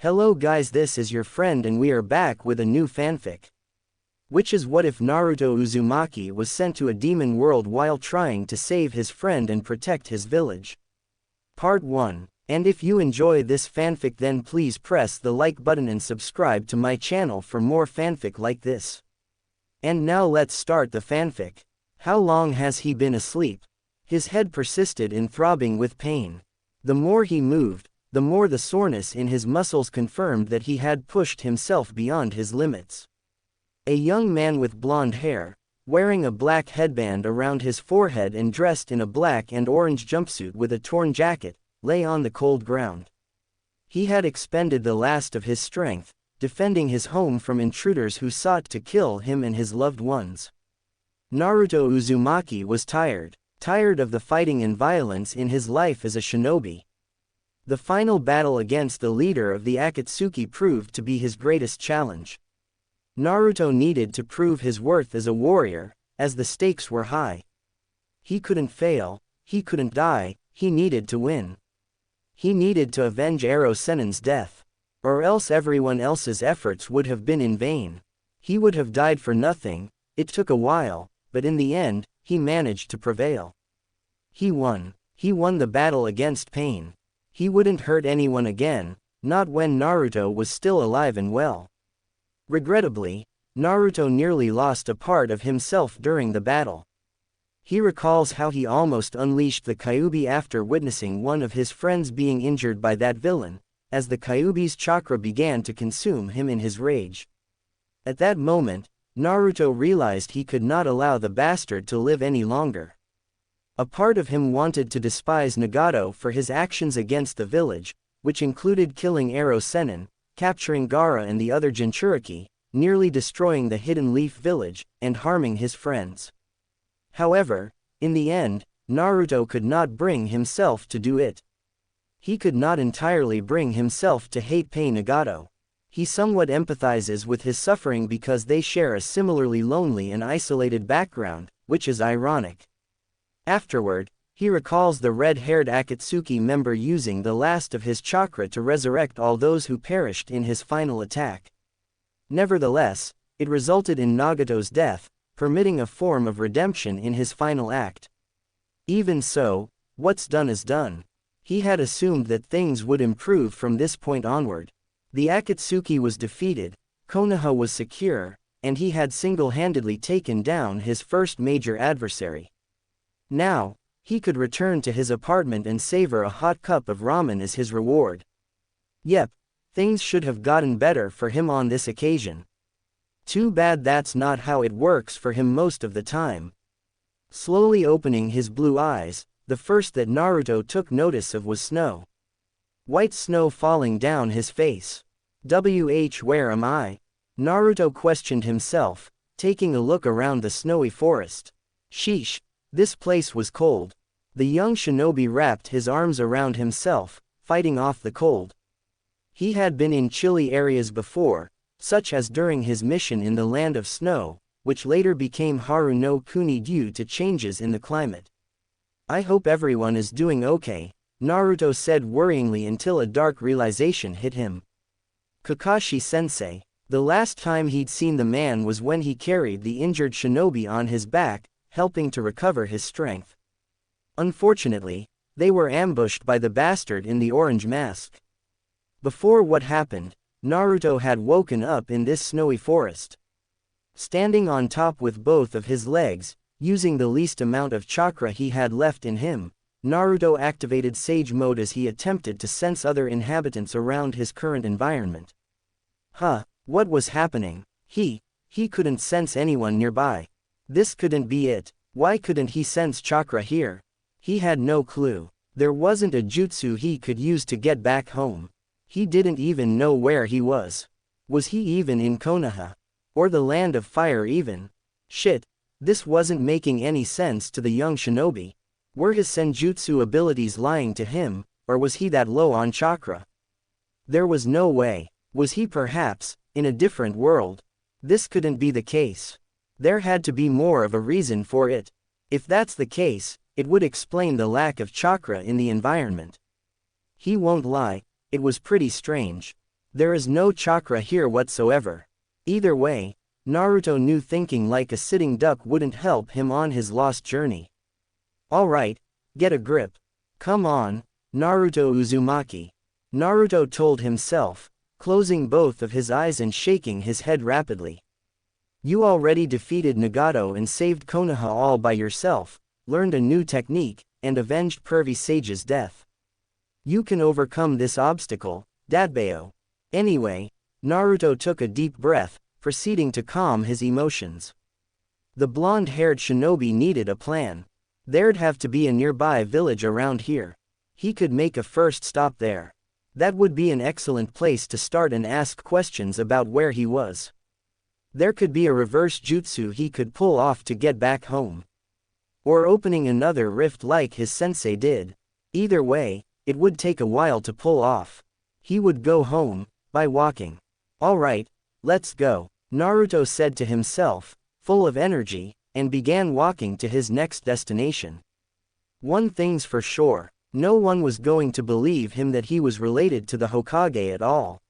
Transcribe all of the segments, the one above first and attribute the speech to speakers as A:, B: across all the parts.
A: Hello guys, this is your friend and we are back with a new fanfic. Which is what if Naruto Uzumaki was sent to a demon world while trying to save his friend and protect his village? Part 1. And if you enjoy this fanfic then please press the like button and subscribe to my channel for more fanfic like this. And now let's start the fanfic. How long has he been asleep? His head persisted in throbbing with pain. The more he moved, the more the soreness in his muscles confirmed that he had pushed himself beyond his limits. A young man with blonde hair, wearing a black headband around his forehead and dressed in a black and orange jumpsuit with a torn jacket, lay on the cold ground. He had expended the last of his strength, defending his home from intruders who sought to kill him and his loved ones. Naruto Uzumaki was tired of the fighting and violence in his life as a shinobi. The final battle against the leader of the Akatsuki proved to be his greatest challenge. Naruto needed to prove his worth as a warrior, as the stakes were high. He couldn't fail, he couldn't die, he needed to win. He needed to avenge Ero Sennin's death. Or else everyone else's efforts would have been in vain. He would have died for nothing. It took a while, but in the end, he managed to prevail. He won. He won the battle against pain. He wouldn't hurt anyone again, not when Naruto was still alive and well. Regrettably, Naruto nearly lost a part of himself during the battle. He recalls how he almost unleashed the Kyuubi after witnessing one of his friends being injured by that villain, as the Kyuubi's chakra began to consume him in his rage. At that moment, Naruto realized he could not allow the bastard to live any longer. A part of him wanted to despise Nagato for his actions against the village, which included killing Ero Sennin, capturing Gaara and the other Jinchuriki, nearly destroying the Hidden Leaf village, and harming his friends. However, in the end, Naruto could not bring himself to do it. He could not entirely bring himself to hate Pain Nagato. He somewhat empathizes with his suffering because they share a similarly lonely and isolated background, which is ironic. Afterward, he recalls the red-haired Akatsuki member using the last of his chakra to resurrect all those who perished in his final attack. Nevertheless, it resulted in Nagato's death, permitting a form of redemption in his final act. Even so, what's done is done. He had assumed that things would improve from this point onward. The Akatsuki was defeated, Konoha was secure, and he had single-handedly taken down his first major adversary. Now, he could return to his apartment and savor a hot cup of ramen as his reward. Yep, things should have gotten better for him on this occasion. Too bad that's not how it works for him most of the time. Slowly opening his blue eyes, the first that Naruto took notice of was snow. White snow falling down his face. Where am I? Naruto questioned himself, taking a look around the snowy forest. Sheesh, this place was cold. The young shinobi wrapped his arms around himself, fighting off the cold. He had been in chilly areas before, such as during his mission in the Land of Snow, which later became Haru no Kuni due to changes in the climate. I hope everyone is doing okay, Naruto said worryingly until a dark realization hit him. Kakashi-sensei. The last time he'd seen the man was when he carried the injured shinobi on his back, helping to recover his strength. Unfortunately, they were ambushed by the bastard in the orange mask. Before what happened, Naruto had woken up in this snowy forest. Standing on top with both of his legs, using the least amount of chakra he had left in him, Naruto activated Sage Mode as he attempted to sense other inhabitants around his current environment. What was happening? He couldn't sense anyone nearby. This couldn't be it. Why couldn't he sense chakra here? He had no clue. There wasn't a jutsu he could use to get back home. He didn't even know where he was. Was he even in Konoha? Or the Land of Fire even? Shit, this wasn't making any sense to the young shinobi. Were his senjutsu abilities lying to him, or was he that low on chakra? There was no way. Was he perhaps in a different world? This couldn't be the case. There had to be more of a reason for it. If that's the case, it would explain the lack of chakra in the environment. He won't lie, it was pretty strange. There is no chakra here whatsoever. Either way, Naruto knew thinking like a sitting duck wouldn't help him on his lost journey. Alright, get a grip. Come on, Naruto Uzumaki. Naruto told himself, closing both of his eyes and shaking his head rapidly. You already defeated Nagato and saved Konoha all by yourself, learned a new technique, and avenged Pervy Sage's death. You can overcome this obstacle, Dadbeo. Anyway, Naruto took a deep breath, proceeding to calm his emotions. The blonde-haired shinobi needed a plan. There'd have to be a nearby village around here. He could make a first stop there. That would be an excellent place to start and ask questions about where he was. There could be a reverse jutsu he could pull off to get back home. Or opening another rift like his sensei did. Either way, it would take a while to pull off. He would go home, by walking. Alright, let's go, Naruto said to himself, full of energy, and began walking to his next destination. One thing's for sure, no one was going to believe him that he was related to the Hokage at all.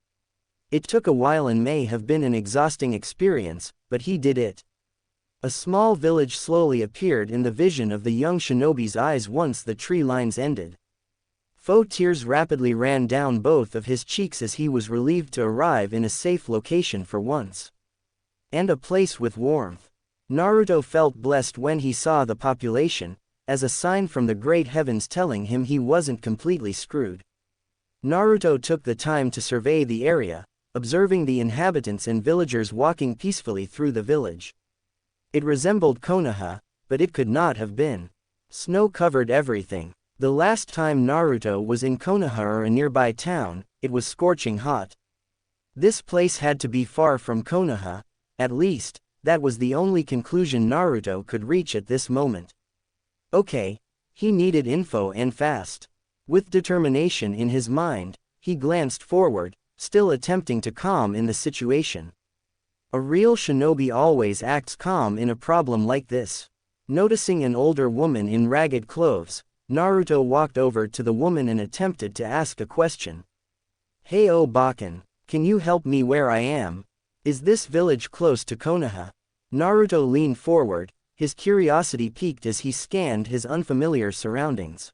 A: It took a while and may have been an exhausting experience, but he did it. A small village slowly appeared in the vision of the young shinobi's eyes once the tree lines ended. Faux tears rapidly ran down both of his cheeks as he was relieved to arrive in a safe location for once. And a place with warmth. Naruto felt blessed when he saw the population, as a sign from the great heavens telling him he wasn't completely screwed. Naruto took the time to survey the area, observing the inhabitants and villagers walking peacefully through the village. It resembled Konoha, but it could not have been. Snow covered everything. The last time Naruto was in Konoha or a nearby town, it was scorching hot. This place had to be far from Konoha, at least, that was the only conclusion Naruto could reach at this moment. Okay, he needed info and fast. With determination in his mind, he glanced forward, still attempting to calm in the situation. A real shinobi always acts calm in a problem like this. Noticing an older woman in ragged clothes, Naruto walked over to the woman and attempted to ask a question. Hey Bakken, can you help me where I am? Is this village close to Konoha? Naruto leaned forward, his curiosity piqued as he scanned his unfamiliar surroundings.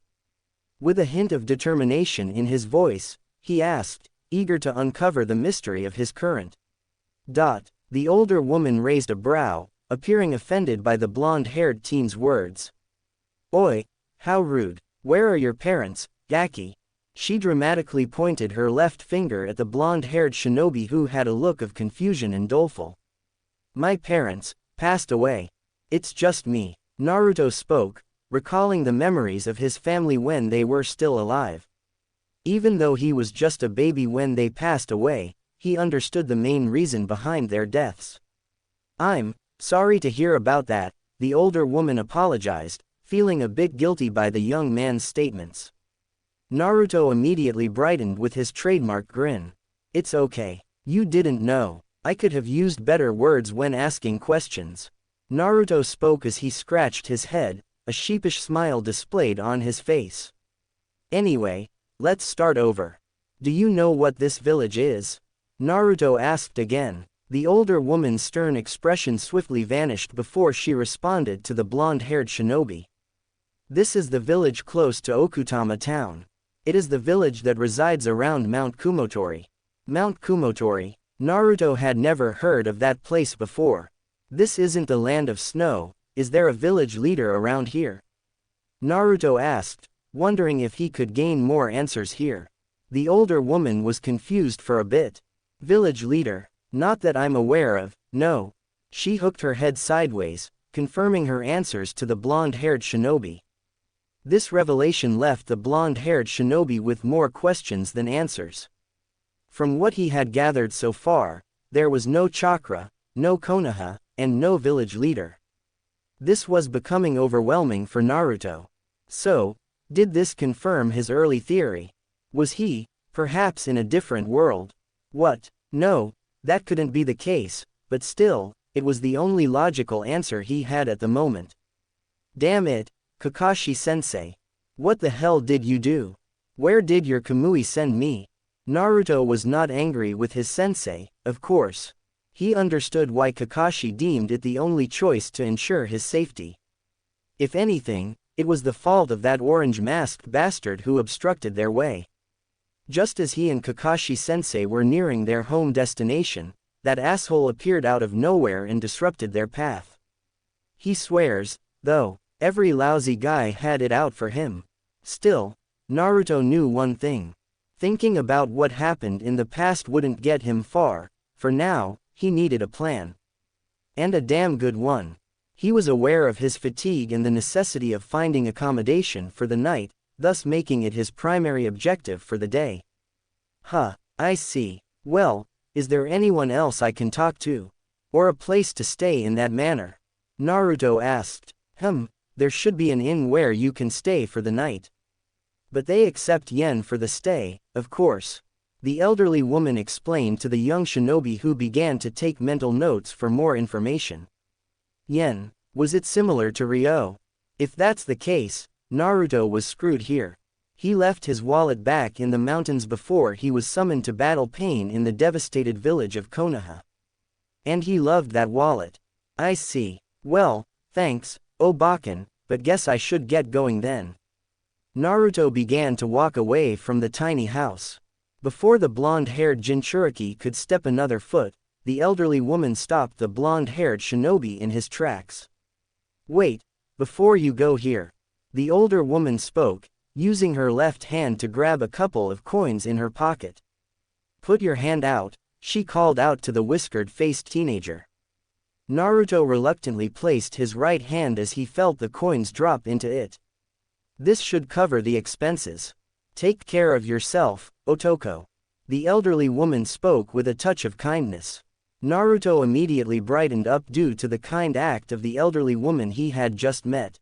A: With a hint of determination in his voice, he asked, eager to uncover the mystery of his current. The older woman raised a brow, appearing offended by the blonde-haired teen's words. Oi, how rude. Where are your parents, Gaki? She dramatically pointed her left finger at the blonde-haired shinobi who had a look of confusion and doleful. My parents passed away. It's just me, Naruto spoke, recalling the memories of his family when they were still alive. Even though he was just a baby when they passed away, he understood the main reason behind their deaths. I'm sorry to hear about that, the older woman apologized, feeling a bit guilty by the young man's statements. Naruto immediately brightened with his trademark grin. It's okay. You didn't know. I could have used better words when asking questions. Naruto spoke as he scratched his head, a sheepish smile displayed on his face. Anyway, let's start over. Do you know what this village is? Naruto asked again. The older woman's stern expression swiftly vanished before she responded to the blonde-haired shinobi. This is the village close to Okutama town. It is the village that resides around Mount Kumotori. Mount Kumotori? Naruto had never heard of that place before. This isn't the land of snow, is there a village leader around here? Naruto asked, wondering if he could gain more answers here. The older woman was confused for a bit. Village leader? Not that I'm aware of, no. She hooked her head sideways, confirming her answers to the blonde-haired shinobi. This revelation left the blonde-haired shinobi with more questions than answers. From what he had gathered so far, there was no chakra, no Konoha, and no village leader. This was becoming overwhelming for Naruto. So, did this confirm his early theory? Was he, perhaps in a different world? What? No, that couldn't be the case, but still, it was the only logical answer he had at the moment. Damn it, Kakashi-sensei. What the hell did you do? Where did your Kamui send me? Naruto was not angry with his sensei, of course. He understood why Kakashi deemed it the only choice to ensure his safety. If anything, it was the fault of that orange-masked bastard who obstructed their way. Just as he and Kakashi-sensei were nearing their home destination, that asshole appeared out of nowhere and disrupted their path. He swears, though, every lousy guy had it out for him. Still, Naruto knew one thing. Thinking about what happened in the past wouldn't get him far. For now, he needed a plan. And a damn good one. He was aware of his fatigue and the necessity of finding accommodation for the night, thus making it his primary objective for the day. I see. Well, is there anyone else I can talk to? Or a place to stay in that manner? Naruto asked. There should be an inn where you can stay for the night. But they accept yen for the stay, of course. The elderly woman explained to the young shinobi who began to take mental notes for more information. Yen, was it similar to Ryo? If that's the case, Naruto was screwed here. He left his wallet back in the mountains before he was summoned to battle Pain in the devastated village of Konoha. And he loved that wallet. I see. Well, thanks, Obaken, but guess I should get going then. Naruto began to walk away from the tiny house. Before the blonde-haired Jinchuriki could step another foot, the elderly woman stopped the blonde-haired shinobi in his tracks. Wait, before you go here. The older woman spoke, using her left hand to grab a couple of coins in her pocket. Put your hand out, she called out to the whiskered-faced teenager. Naruto reluctantly placed his right hand as he felt the coins drop into it. This should cover the expenses. Take care of yourself, Otoko. The elderly woman spoke with a touch of kindness. Naruto immediately brightened up due to the kind act of the elderly woman he had just met.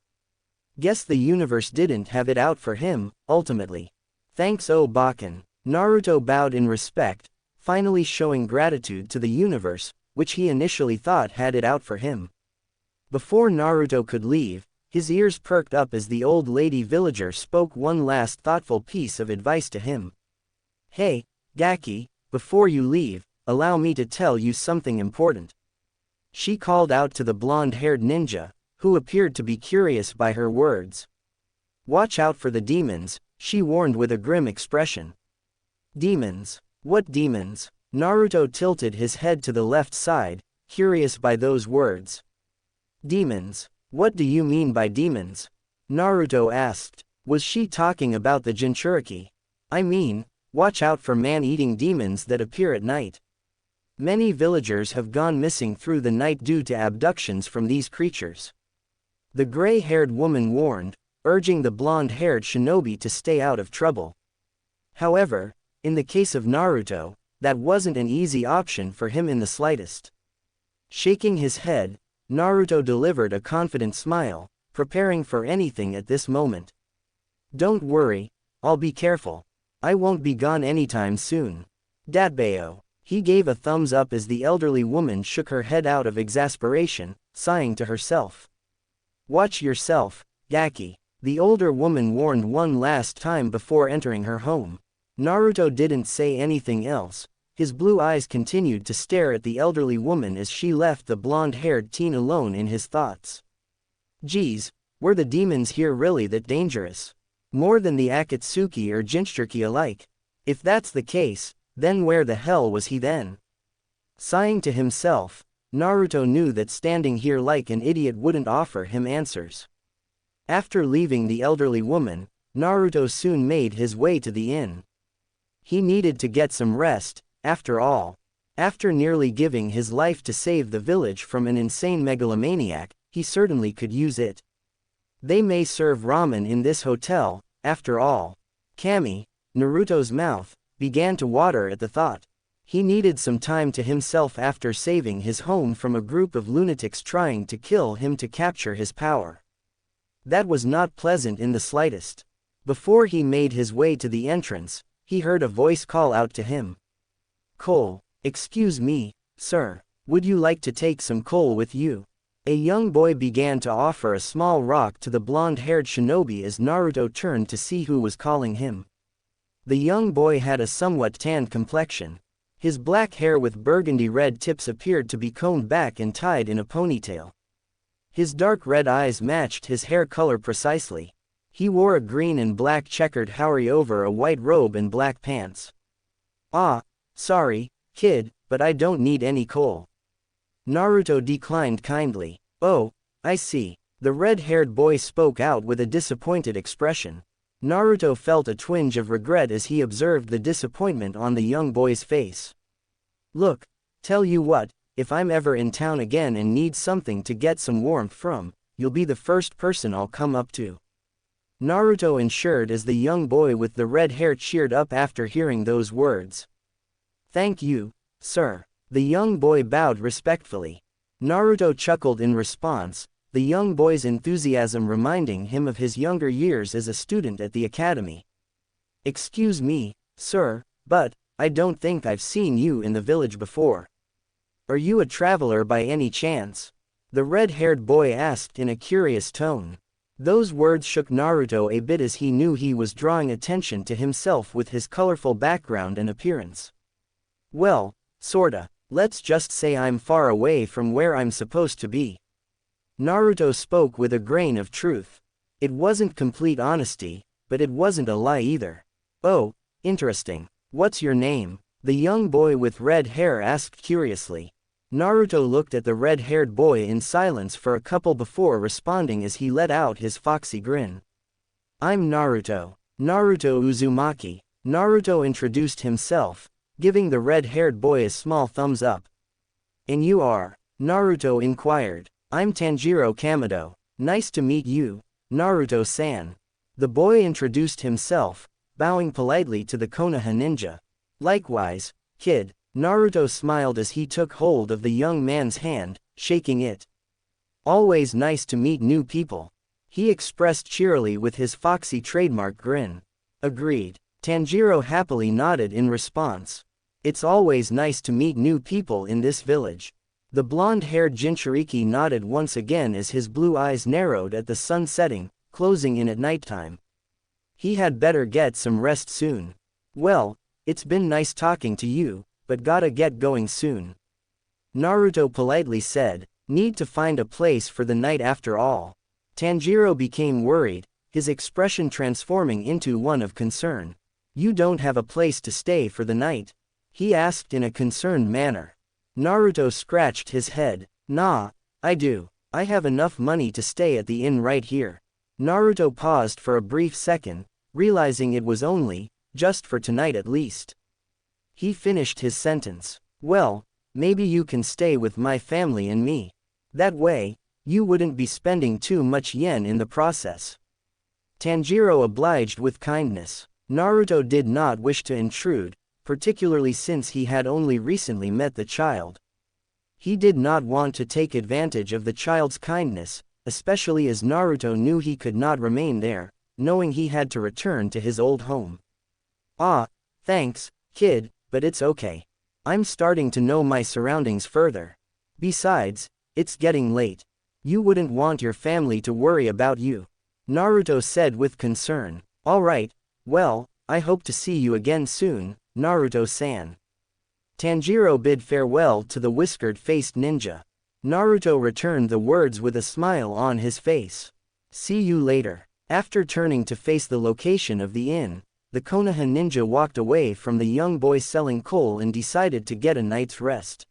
A: Guess the universe didn't have it out for him, ultimately. Thanks Obaken. Naruto bowed in respect, finally showing gratitude to the universe, which he initially thought had it out for him. Before Naruto could leave, his ears perked up as the old lady villager spoke one last thoughtful piece of advice to him. Hey, Gaki, before you leave, allow me to tell you something important. She called out to the blonde-haired ninja, who appeared to be curious by her words. Watch out for the demons, she warned with a grim expression. Demons? What demons? Naruto tilted his head to the left side, curious by those words. Demons? What do you mean by demons? Naruto asked. Was she talking about the Jinchuriki? I mean, watch out for man-eating demons that appear at night. Many villagers have gone missing through the night due to abductions from these creatures. The gray-haired woman warned, urging the blonde-haired shinobi to stay out of trouble. However, in the case of Naruto, that wasn't an easy option for him in the slightest. Shaking his head, Naruto delivered a confident smile, preparing for anything at this moment. Don't worry, I'll be careful. I won't be gone anytime soon. Datbeo. He gave a thumbs up as the elderly woman shook her head out of exasperation, sighing to herself. Watch yourself, Gaki. The older woman warned one last time before entering her home. Naruto didn't say anything else. His blue eyes continued to stare at the elderly woman as she left the blonde-haired teen alone in his thoughts. Geez, were the demons here really that dangerous? More than the Akatsuki or Jinchuriki alike? If that's the case, then where the hell was he then? Sighing to himself, Naruto knew that standing here like an idiot wouldn't offer him answers. After leaving the elderly woman, Naruto soon made his way to the inn. He needed to get some rest, after all. After nearly giving his life to save the village from an insane megalomaniac, he certainly could use it. They may serve ramen in this hotel, after all. Kami, Naruto's mouth, began to water at the thought. He needed some time to himself after saving his home from a group of lunatics trying to kill him to capture his power. That was not pleasant in the slightest. Before he made his way to the entrance, he heard a voice call out to him. Coal. Excuse me, sir, would you like to take some coal with you? A young boy began to offer a small rock to the blonde-haired shinobi as Naruto turned to see who was calling him. The young boy had a somewhat tanned complexion. His black hair with burgundy-red tips appeared to be combed back and tied in a ponytail. His dark red eyes matched his hair color precisely. He wore a green and black checkered houri over a white robe and black pants. "Ah, sorry, kid, but I don't need any coal." Naruto declined kindly. "Oh, I see." The red-haired boy spoke out with a disappointed expression. Naruto felt a twinge of regret as he observed the disappointment on the young boy's face. "Look, tell you what, if I'm ever in town again and need something to get some warmth from, you'll be the first person I'll come up to," Naruto ensured as the young boy with the red hair cheered up after hearing those words. "Thank you, sir." The young boy bowed respectfully. Naruto chuckled in response, the young boy's enthusiasm reminding him of his younger years as a student at the academy. "Excuse me, sir, but I don't think I've seen you in the village before. Are you a traveler by any chance?" the red-haired boy asked in a curious tone. Those words shook Naruto a bit as he knew he was drawing attention to himself with his colorful background and appearance. "Well, sorta. Let's just say I'm far away from where I'm supposed to be." Naruto spoke with a grain of truth. It wasn't complete honesty, but it wasn't a lie either. "Oh, interesting. What's your name?" the young boy with red hair asked curiously. Naruto looked at the red-haired boy in silence for a couple before responding as he let out his foxy grin. "I'm Naruto. Naruto Uzumaki." Naruto introduced himself, giving the red-haired boy a small thumbs up. "And you are?" Naruto inquired. "I'm Tanjiro Kamado. Nice to meet you, Naruto-san." The boy introduced himself, bowing politely to the Konoha ninja. "Likewise, kid." Naruto smiled as he took hold of the young man's hand, shaking it. "Always nice to meet new people," he expressed cheerily with his foxy trademark grin. "Agreed." Tanjiro happily nodded in response. "It's always nice to meet new people in this village." The blonde-haired Jinchuriki nodded once again as his blue eyes narrowed at the sun setting, closing in at nighttime. He had better get some rest soon. "Well, it's been nice talking to you, but gotta get going soon," Naruto politely said. "Need to find a place for the night after all." Tanjiro became worried, his expression transforming into one of concern. "You don't have a place to stay for the night?" he asked in a concerned manner. Naruto scratched his head. "Nah, I do. I have enough money to stay at the inn right here." Naruto paused for a brief second, realizing it was only, just for tonight at least. He finished his sentence. "Well, maybe you can stay with my family and me. That way, you wouldn't be spending too much yen in the process." Tanjiro obliged with kindness. Naruto did not wish to intrude, particularly since he had only recently met the child. He did not want to take advantage of the child's kindness, especially as Naruto knew he could not remain there, knowing he had to return to his old home. "Ah, thanks, kid, but it's okay. I'm starting to know my surroundings further. Besides, it's getting late. You wouldn't want your family to worry about you," Naruto said with concern. "All right, well, I hope to see you again soon, Naruto-san." Tanjiro bid farewell to the whiskered-faced ninja. Naruto returned the words with a smile on his face. "See you later." After turning to face the location of the inn, the Konoha ninja walked away from the young boy selling coal and decided to get a night's rest.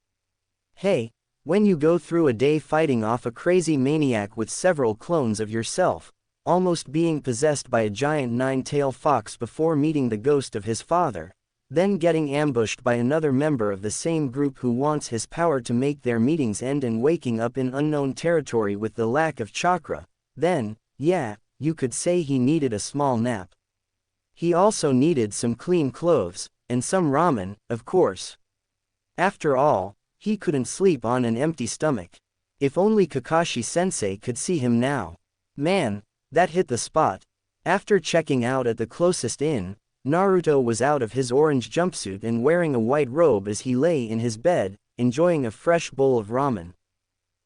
A: "Hey, when you go through a day fighting off a crazy maniac with several clones of yourself, almost being possessed by a giant nine-tailed fox before meeting the ghost of his father, then getting ambushed by another member of the same group who wants his power to make their meetings end and waking up in unknown territory with the lack of chakra, then, yeah, you could say he needed a small nap. He also needed some clean clothes, and some ramen, of course. After all, he couldn't sleep on an empty stomach. If only Kakashi-sensei could see him now. Man, that hit the spot. After checking out at the closest inn, Naruto was out of his orange jumpsuit and wearing a white robe as he lay in his bed, enjoying a fresh bowl of ramen.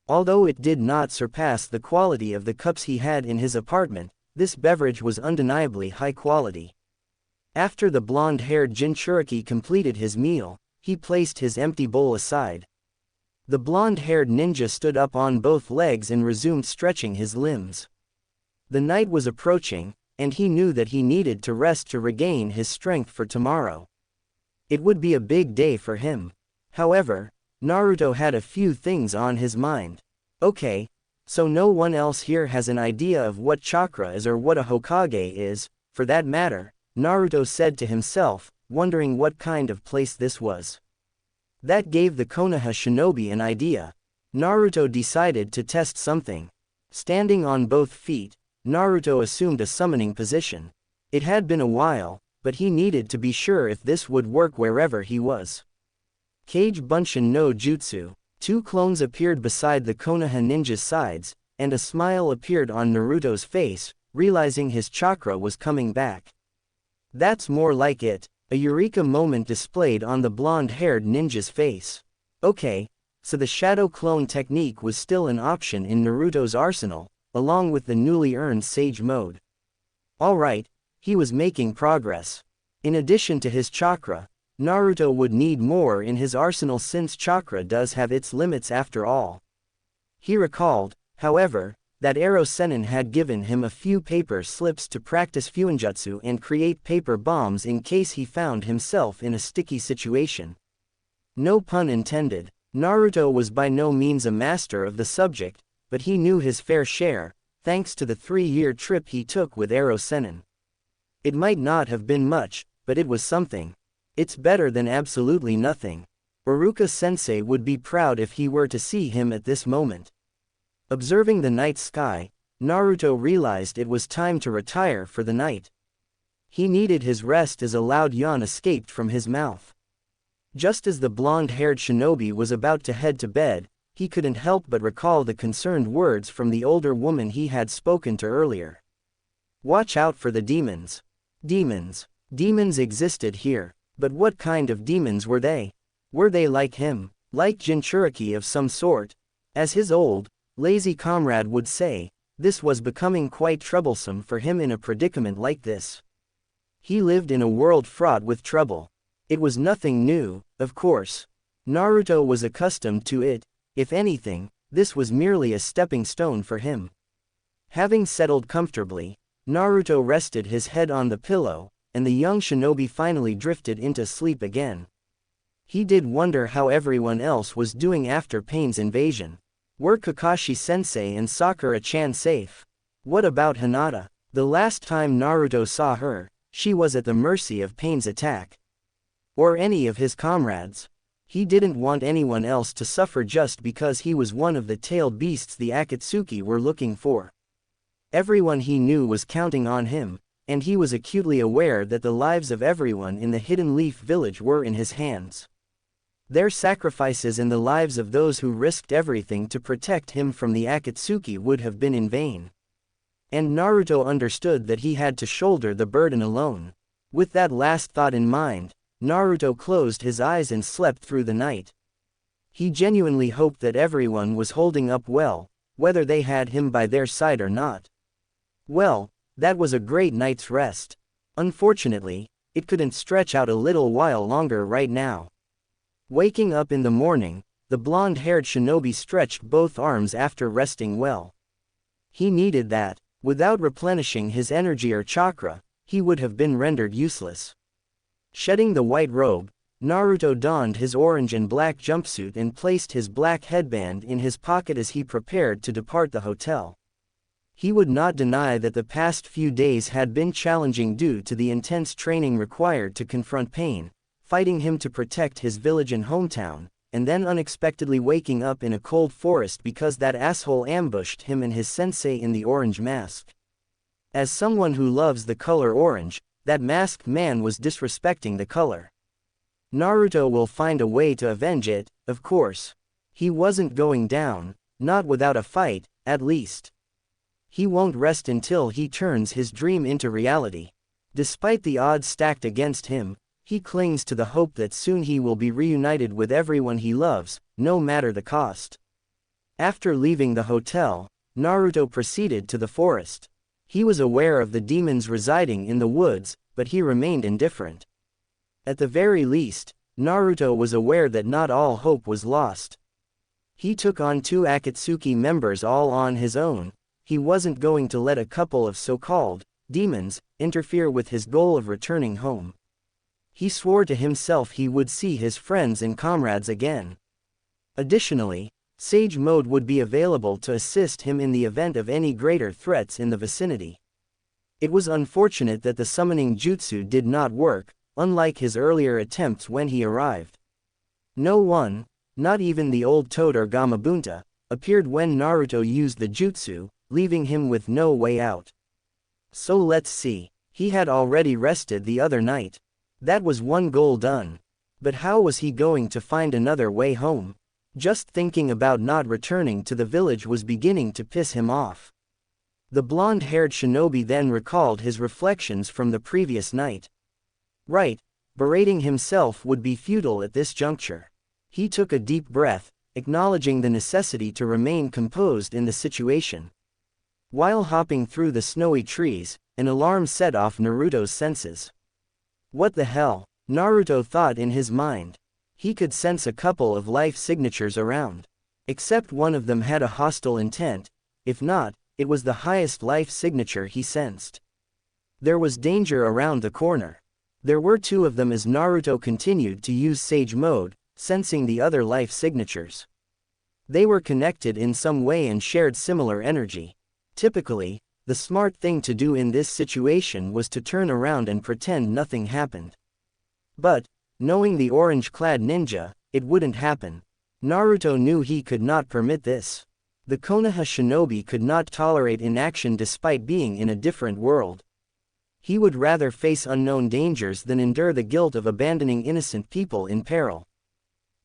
A: Although it did not surpass the quality of the cups he had in his apartment, this beverage was undeniably high quality. After the blonde-haired Jinchuriki completed his meal, he placed his empty bowl aside. The blonde-haired ninja stood up on both legs and resumed stretching his limbs. The night was approaching, and he knew that he needed to rest to regain his strength for tomorrow. It would be a big day for him. However, Naruto had a few things on his mind. Okay, so no one else here has an idea of what chakra is or what a Hokage is, for that matter, Naruto said to himself, wondering what kind of place this was. That gave the Konoha shinobi an idea. Naruto decided to test something. Standing on both feet, Naruto assumed a summoning position. It had been a while, but he needed to be sure if this would work wherever he was. Kage Bunshin no Jutsu. Two clones appeared beside the Konoha ninja's sides, and a smile appeared on Naruto's face, realizing his chakra was coming back. That's more like it, a eureka moment displayed on the blonde-haired ninja's face. Okay, so the shadow clone technique was still an option in Naruto's arsenal, along with the newly earned Sage Mode. Alright, he was making progress. In addition to his chakra, Naruto would need more in his arsenal since chakra does have its limits after all. He recalled, however, that Ero Sennin had given him a few paper slips to practice Fuinjutsu and create paper bombs in case he found himself in a sticky situation. No pun intended. Naruto was by no means a master of the subject, but he knew his fair share, thanks to the 3-year trip he took with Ero Sennin. It might not have been much, but it was something. It's better than absolutely nothing. Iruka-sensei would be proud if he were to see him at this moment. Observing the night sky, Naruto realized it was time to retire for the night. He needed his rest as a loud yawn escaped from his mouth. Just as the blonde-haired shinobi was about to head to bed, he couldn't help but recall the concerned words from the older woman he had spoken to earlier. Watch out for the demons. Demons. Demons existed here, but what kind of demons were they? Were they like him, like Jinchuriki of some sort? As his old, lazy comrade would say, this was becoming quite troublesome for him in a predicament like this. He lived in a world fraught with trouble. It was nothing new, of course. Naruto was accustomed to it. If anything, this was merely a stepping stone for him. Having settled comfortably, Naruto rested his head on the pillow, and the young shinobi finally drifted into sleep again. He did wonder how everyone else was doing after Pain's invasion. Were Kakashi-sensei and Sakura-chan safe? What about Hinata? The last time Naruto saw her, she was at the mercy of Pain's attack. Or any of his comrades. He didn't want anyone else to suffer just because he was one of the tailed beasts the Akatsuki were looking for. Everyone he knew was counting on him, and he was acutely aware that the lives of everyone in the Hidden Leaf Village were in his hands. Their sacrifices and the lives of those who risked everything to protect him from the Akatsuki would have been in vain. And Naruto understood that he had to shoulder the burden alone. With that last thought in mind, Naruto closed his eyes and slept through the night. He genuinely hoped that everyone was holding up well, whether they had him by their side or not. Well, that was a great night's rest. Unfortunately, it couldn't stretch out a little while longer right now. Waking up in the morning, the blonde-haired shinobi stretched both arms after resting well. He needed that. Without replenishing his energy or chakra, he would have been rendered useless. Shedding the white robe, Naruto donned his orange and black jumpsuit and placed his black headband in his pocket as he prepared to depart the hotel. He would not deny that the past few days had been challenging due to the intense training required to confront Pain, fighting him to protect his village and hometown, and then unexpectedly waking up in a cold forest because that asshole ambushed him and his sensei in the orange mask. As someone who loves the color orange, that masked man was disrespecting the color. Naruto will find a way to avenge it, of course. He wasn't going down, not without a fight, at least. He won't rest until he turns his dream into reality. Despite the odds stacked against him, he clings to the hope that soon he will be reunited with everyone he loves, no matter the cost. After leaving the hotel, Naruto proceeded to the forest. He was aware of the demons residing in the woods, but he remained indifferent. At the very least, Naruto was aware that not all hope was lost. He took on 2 Akatsuki members all on his own. He wasn't going to let a couple of so-called demons interfere with his goal of returning home. He swore to himself he would see his friends and comrades again. Additionally, Sage Mode would be available to assist him in the event of any greater threats in the vicinity. It was unfortunate that the summoning jutsu did not work, unlike his earlier attempts when he arrived. No one, not even the old toad or Gamabunta, appeared when Naruto used the jutsu, leaving him with no way out. So let's see. He had already rested the other night. That was one goal done. But how was he going to find another way home? Just thinking about not returning to the village was beginning to piss him off. The blonde-haired shinobi then recalled his reflections from the previous night. Right, berating himself would be futile at this juncture. He took a deep breath, acknowledging the necessity to remain composed in the situation. While hopping through the snowy trees, an alarm set off Naruto's senses. What the hell? Naruto thought in his mind. He could sense a couple of life signatures around. Except one of them had a hostile intent. If not, it was the highest life signature he sensed. There was danger around the corner. There were 2 of them as Naruto continued to use Sage Mode, sensing the other life signatures. They were connected in some way and shared similar energy. Typically, the smart thing to do in this situation was to turn around and pretend nothing happened. But, knowing the orange-clad ninja, it wouldn't happen. Naruto knew he could not permit this. The Konoha shinobi could not tolerate inaction despite being in a different world. He would rather face unknown dangers than endure the guilt of abandoning innocent people in peril.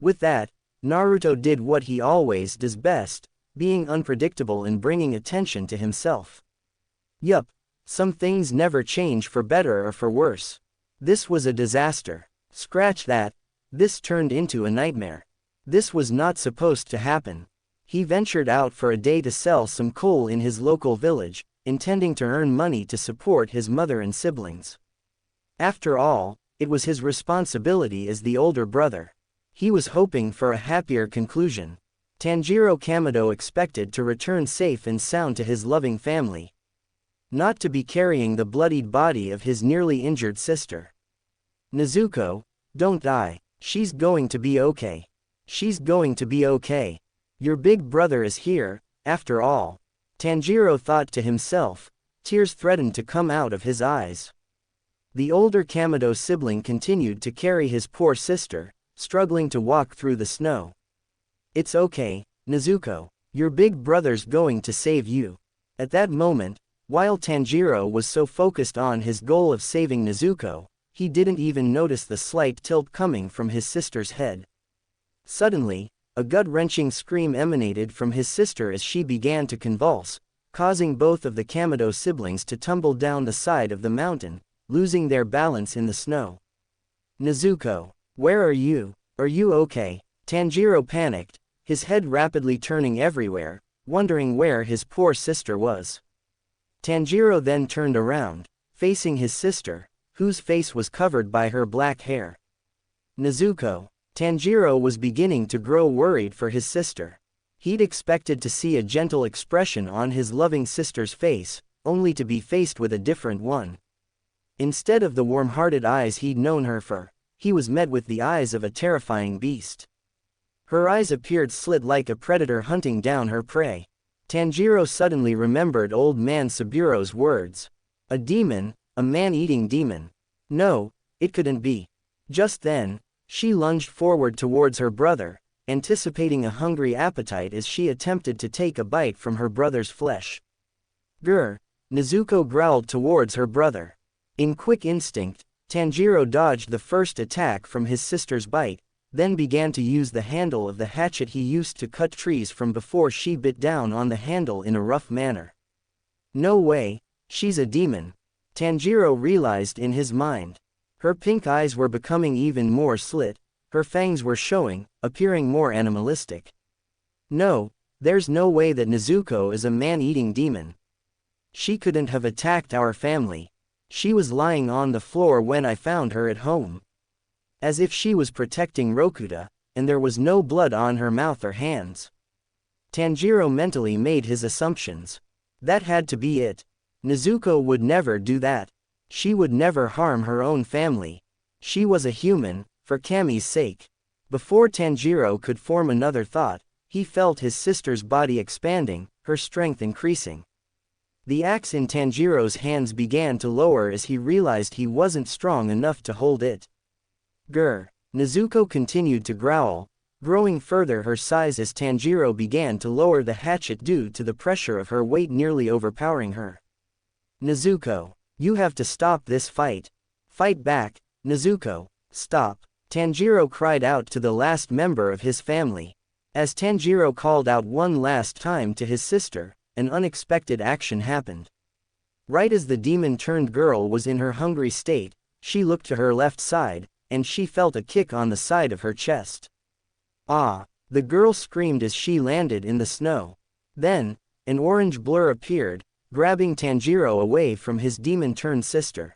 A: With that, Naruto did what he always does best, being unpredictable and bringing attention to himself. Yup, some things never change for better or for worse. This was a disaster. Scratch that. This turned into a nightmare. This was not supposed to happen. He ventured out for a day to sell some coal in his local village, intending to earn money to support his mother and siblings. After all, it was his responsibility as the older brother. He was hoping for a happier conclusion. Tanjiro Kamado expected to return safe and sound to his loving family. Not to be carrying the bloodied body of his nearly injured sister. Nezuko, don't die. She's going to be okay. She's going to be okay. Your big brother is here, after all. Tanjiro thought to himself. Tears threatened to come out of his eyes. The older Kamado sibling continued to carry his poor sister, struggling to walk through the snow. It's okay, Nezuko. Your big brother's going to save you. At that moment, while Tanjiro was so focused on his goal of saving Nezuko, he didn't even notice the slight tilt coming from his sister's head. Suddenly, a gut-wrenching scream emanated from his sister as she began to convulse, causing both of the Kamado siblings to tumble down the side of the mountain, losing their balance in the snow. Nezuko, where are you? Are you okay? Tanjiro panicked, his head rapidly turning everywhere, wondering where his poor sister was. Tanjiro then turned around, facing his sister, whose face was covered by her black hair. Nezuko. Tanjiro was beginning to grow worried for his sister. He'd expected to see a gentle expression on his loving sister's face, only to be faced with a different one. Instead of the warm-hearted eyes he'd known her for, he was met with the eyes of a terrifying beast. Her eyes appeared slit like a predator hunting down her prey. Tanjiro suddenly remembered old man Saburo's words. A demon, a man-eating demon. No, it couldn't be. Just then, she lunged forward towards her brother, anticipating a hungry appetite as she attempted to take a bite from her brother's flesh. Grr! Nezuko growled towards her brother. In quick instinct, Tanjiro dodged the first attack from his sister's bite, then began to use the handle of the hatchet he used to cut trees from before she bit down on the handle in a rough manner. No way, she's a demon. Tanjiro realized in his mind. Her pink eyes were becoming even more slit, her fangs were showing, appearing more animalistic. No, there's no way that Nezuko is a man-eating demon. She couldn't have attacked our family. She was lying on the floor when I found her at home. As if she was protecting Rokuta, and there was no blood on her mouth or hands. Tanjiro mentally made his assumptions. That had to be it. Nezuko would never do that. She would never harm her own family. She was a human, for Kami's sake. Before Tanjiro could form another thought, he felt his sister's body expanding, her strength increasing. The axe in Tanjiro's hands began to lower as he realized he wasn't strong enough to hold it. Grr. Nezuko continued to growl, growing further her size as Tanjiro began to lower the hatchet due to the pressure of her weight nearly overpowering her. Nezuko, you have to stop this fight. Fight back, Nezuko, stop. Tanjiro cried out to the last member of his family. As Tanjiro called out one last time to his sister, an unexpected action happened. Right as the demon-turned girl was in her hungry state, she looked to her left side, and she felt a kick on the side of her chest. Ah! The girl screamed as she landed in the snow. Then, an orange blur appeared, grabbing Tanjiro away from his demon-turned sister.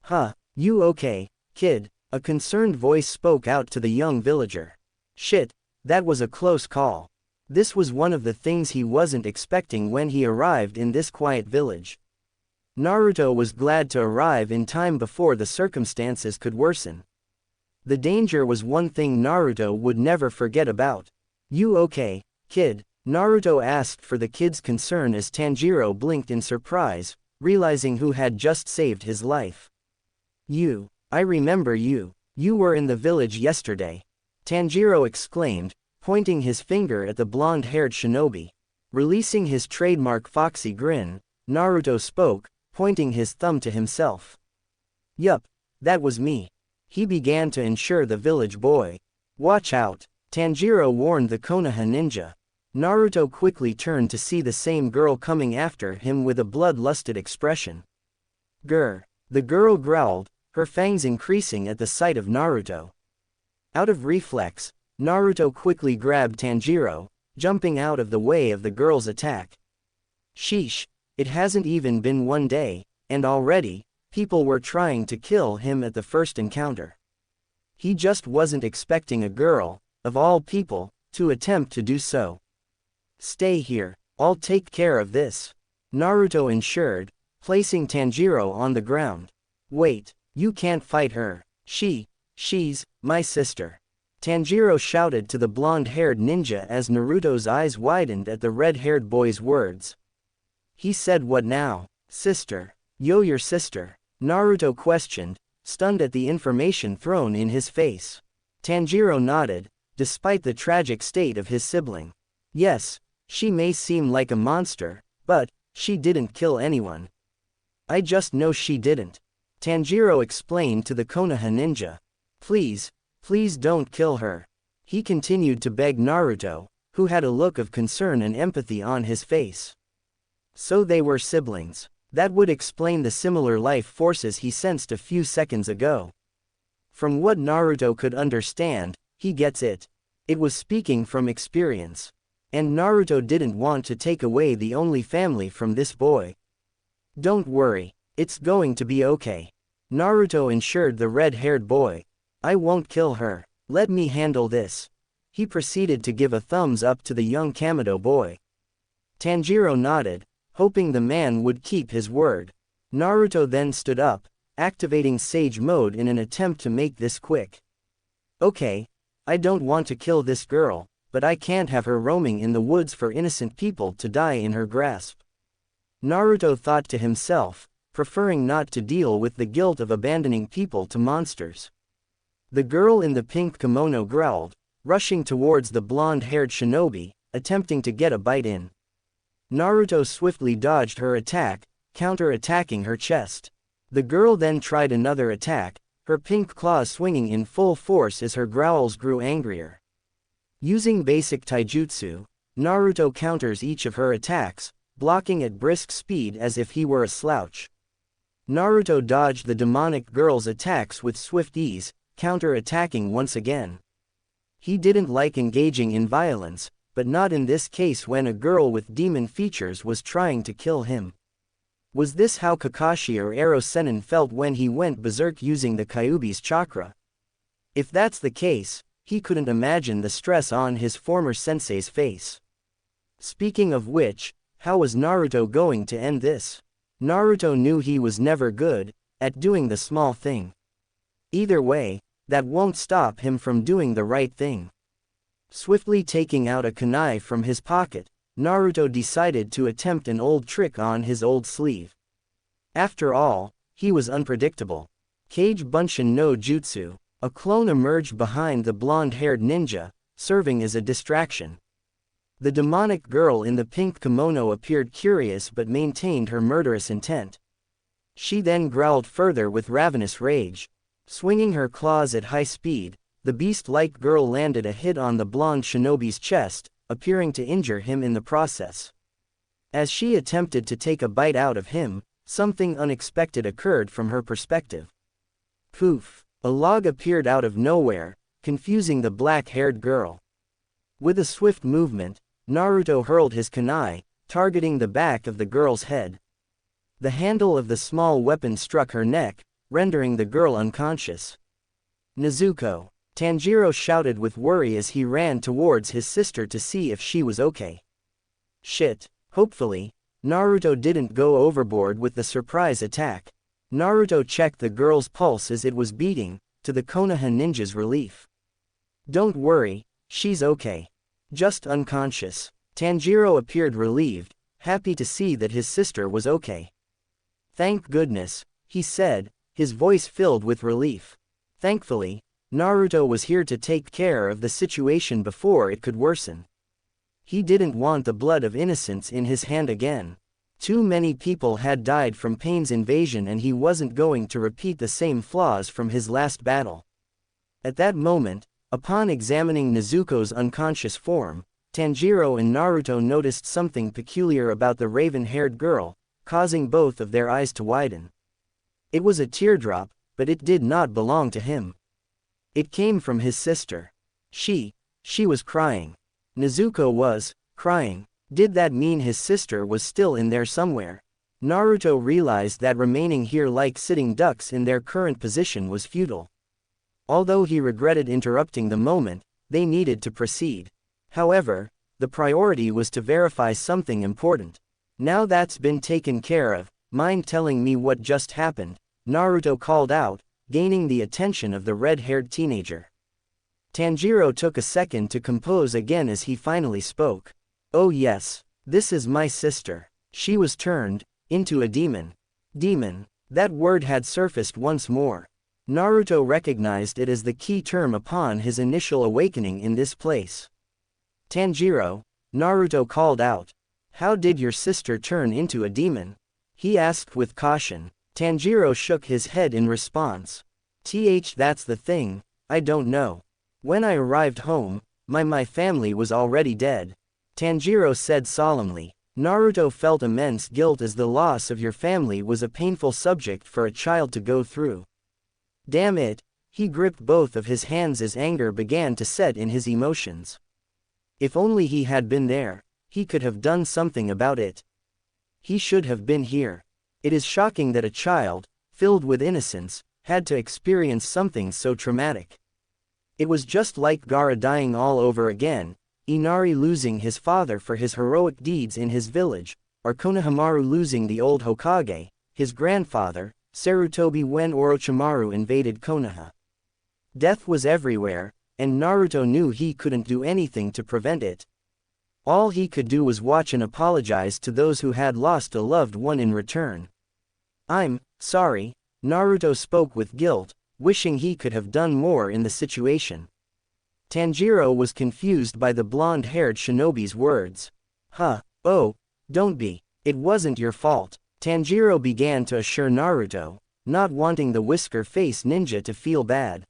A: Huh, you okay, kid? A concerned voice spoke out to the young villager. Shit, that was a close call. This was one of the things he wasn't expecting when he arrived in this quiet village. Naruto was glad to arrive in time before the circumstances could worsen. The danger was one thing Naruto would never forget about. You okay, kid? Naruto asked for the kid's concern as Tanjiro blinked in surprise, realizing who had just saved his life. I remember you. You were in the village yesterday. Tanjiro exclaimed, pointing his finger at the blonde-haired shinobi. Releasing his trademark foxy grin, Naruto spoke, pointing his thumb to himself. Yup, that was me. He began to ensure the village boy. Watch out, Tanjiro warned the Konoha ninja. Naruto quickly turned to see the same girl coming after him with a bloodlusted expression. Grr. The girl growled, her fangs increasing at the sight of Naruto. Out of reflex, Naruto quickly grabbed Tanjiro, jumping out of the way of the girl's attack. Sheesh, it hasn't even been one day, and already, people were trying to kill him at the first encounter. He just wasn't expecting a girl, of all people, to attempt to do so. Stay here, I'll take care of this, Naruto ensured, placing Tanjiro on the ground. Wait, you can't fight her. She's my sister. Tanjiro shouted to the blonde-haired ninja as Naruto's eyes widened at the red-haired boy's words. He said, what now, sister? Your sister? Naruto questioned, stunned at the information thrown in his face. Tanjiro nodded, despite the tragic state of his sibling. Yes, she may seem like a monster, but she didn't kill anyone. I just know she didn't. Tanjiro explained to the Konoha ninja. Please don't kill her. He continued to beg Naruto, who had a look of concern and empathy on his face. So they were siblings. That would explain the similar life forces he sensed a few seconds ago. From what Naruto could understand, he gets it. It was speaking from experience. And Naruto didn't want to take away the only family from this boy. Don't worry, it's going to be okay. Naruto assured the red-haired boy. I won't kill her. Let me handle this. He proceeded to give a thumbs up to the young Kamado boy. Tanjiro nodded, hoping the man would keep his word. Naruto then stood up, activating Sage Mode in an attempt to make this quick. Okay, I don't want to kill this girl, but I can't have her roaming in the woods for innocent people to die in her grasp. Naruto thought to himself, preferring not to deal with the guilt of abandoning people to monsters. The girl in the pink kimono growled, rushing towards the blonde-haired shinobi, attempting to get a bite in. Naruto swiftly dodged her attack, counter-attacking her chest. The girl then tried another attack, her pink claws swinging in full force as her growls grew angrier. Using basic taijutsu, Naruto counters each of her attacks, blocking at brisk speed as if he were a slouch. Naruto dodged the demonic girl's attacks with swift ease, counter-attacking once again. He didn't like engaging in violence, but not in this case when a girl with demon features was trying to kill him. Was this how Kakashi or Ero Sennin felt when he went berserk using the Kyuubi's chakra? If that's the case, he couldn't imagine the stress on his former sensei's face. Speaking of which, how was Naruto going to end this? Naruto knew he was never good at doing the small thing. Either way, that won't stop him from doing the right thing. Swiftly taking out a kunai from his pocket, Naruto decided to attempt an old trick on his old sleeve. After all, he was unpredictable. Kage Bunshin no Jutsu. A clone emerged behind the blonde-haired ninja, serving as a distraction. The demonic girl in the pink kimono appeared curious but maintained her murderous intent. She then growled further with ravenous rage. Swinging her claws at high speed, the beast-like girl landed a hit on the blonde shinobi's chest, appearing to injure him in the process. As she attempted to take a bite out of him, something unexpected occurred from her perspective. Poof! A log appeared out of nowhere, confusing the black-haired girl. With a swift movement, Naruto hurled his kunai, targeting the back of the girl's head. The handle of the small weapon struck her neck, rendering the girl unconscious. Nezuko! Tanjiro shouted with worry as he ran towards his sister to see if she was okay. Shit! Hopefully, Naruto didn't go overboard with the surprise attack. Naruto checked the girl's pulse as it was beating, to the Konoha ninja's relief. Don't worry, she's okay. Just unconscious. Tanjiro appeared relieved, happy to see that his sister was okay. Thank goodness, he said, his voice filled with relief. Thankfully, Naruto was here to take care of the situation before it could worsen. He didn't want the blood of innocents in his hand again. Too many people had died from Pain's invasion and he wasn't going to repeat the same flaws from his last battle. At that moment, upon examining Nezuko's unconscious form, Tanjiro and Naruto noticed something peculiar about the raven-haired girl, causing both of their eyes to widen. It was a teardrop, but it did not belong to him. It came from his sister. She was crying. Nezuko was crying. Did that mean his sister was still in there somewhere? Naruto realized that remaining here like sitting ducks in their current position was futile. Although he regretted interrupting the moment, they needed to proceed. However, the priority was to verify something important. Now that's been taken care of, mind telling me what just happened? Naruto called out, gaining the attention of the red-haired teenager. Tanjiro took a second to compose again as he finally spoke. Oh yes, this is my sister. She was turned into a demon. Demon. That word had surfaced once more. Naruto recognized it as the key term upon his initial awakening in this place. Tanjiro, Naruto called out. How did your sister turn into a demon? He asked with caution. Tanjiro shook his head in response. That's the thing, I don't know. When I arrived home, my family was already dead. Tanjiro said solemnly. Naruto felt immense guilt as the loss of your family was a painful subject for a child to go through. Damn it, he gripped both of his hands as anger began to set in his emotions. If only he had been there, he could have done something about it. He should have been here. It is shocking that a child, filled with innocence, had to experience something so traumatic. It was just like Gaara dying all over again, Inari losing his father for his heroic deeds in his village, or Konohamaru losing the old Hokage, his grandfather, Sarutobi when Orochimaru invaded Konoha. Death was everywhere, and Naruto knew he couldn't do anything to prevent it. All he could do was watch and apologize to those who had lost a loved one in return. I'm sorry, Naruto spoke with guilt, wishing he could have done more in the situation. Tanjiro was confused by the blonde-haired shinobi's words. Oh, don't be, it wasn't your fault. Tanjiro began to assure Naruto, not wanting the whisker-faced ninja to feel bad.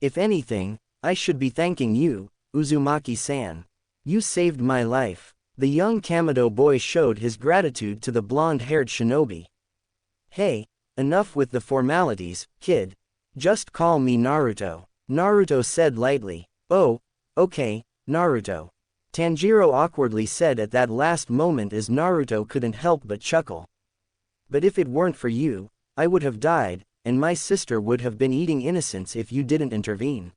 A: If anything, I should be thanking you, Uzumaki-san. You saved my life. The young Kamado boy showed his gratitude to the blonde-haired shinobi. Hey, enough with the formalities, kid. Just call me Naruto, Naruto said lightly. Oh, okay, Naruto. Tanjiro awkwardly said at that last moment as Naruto couldn't help but chuckle. But if it weren't for you, I would have died, and my sister would have been eating innocents if you didn't intervene."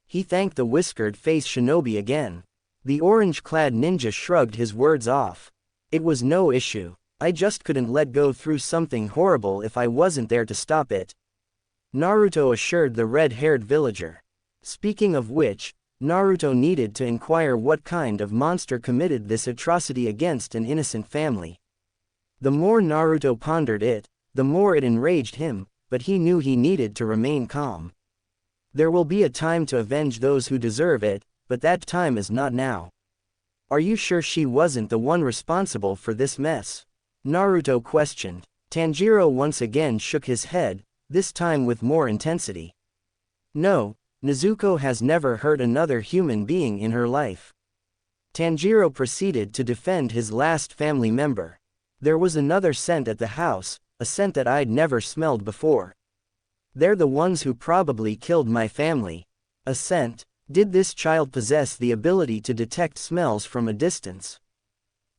A: He thanked the whiskered-faced shinobi again. The orange-clad ninja shrugged his words off. "It was no issue. I just couldn't let go through something horrible if I wasn't there to stop it," Naruto assured the red-haired villager. Speaking of which, Naruto needed to inquire what kind of monster committed this atrocity against an innocent family. The more Naruto pondered it, the more it enraged him, but he knew he needed to remain calm. There will be a time to avenge those who deserve it, but that time is not now. "Are you sure she wasn't the one responsible for this mess?" Naruto questioned. Tanjiro once again shook his head, this time with more intensity. "No, Nezuko has never hurt another human being in her life." Tanjiro proceeded to defend his last family member. "There was another scent at the house, a scent that I'd never smelled before. They're the ones who probably killed my family." A scent? Did this child possess the ability to detect smells from a distance?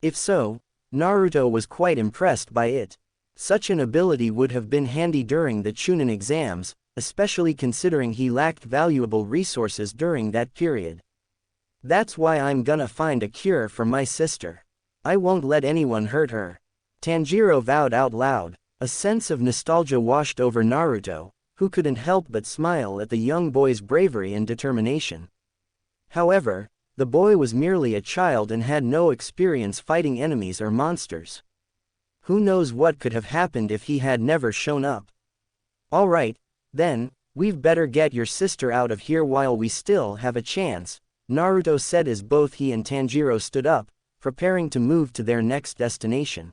A: If so, Naruto was quite impressed by it. Such an ability would have been handy during the Chunin exams, especially considering he lacked valuable resources during that period. "That's why I'm gonna find a cure for my sister. I won't let anyone hurt her," Tanjiro vowed out loud. A sense of nostalgia washed over Naruto, who couldn't help but smile at the young boy's bravery and determination. However, the boy was merely a child and had no experience fighting enemies or monsters. Who knows what could have happened if he had never shown up. "All right, then, we've better get your sister out of here while we still have a chance," Naruto said as both he and Tanjiro stood up, preparing to move to their next destination.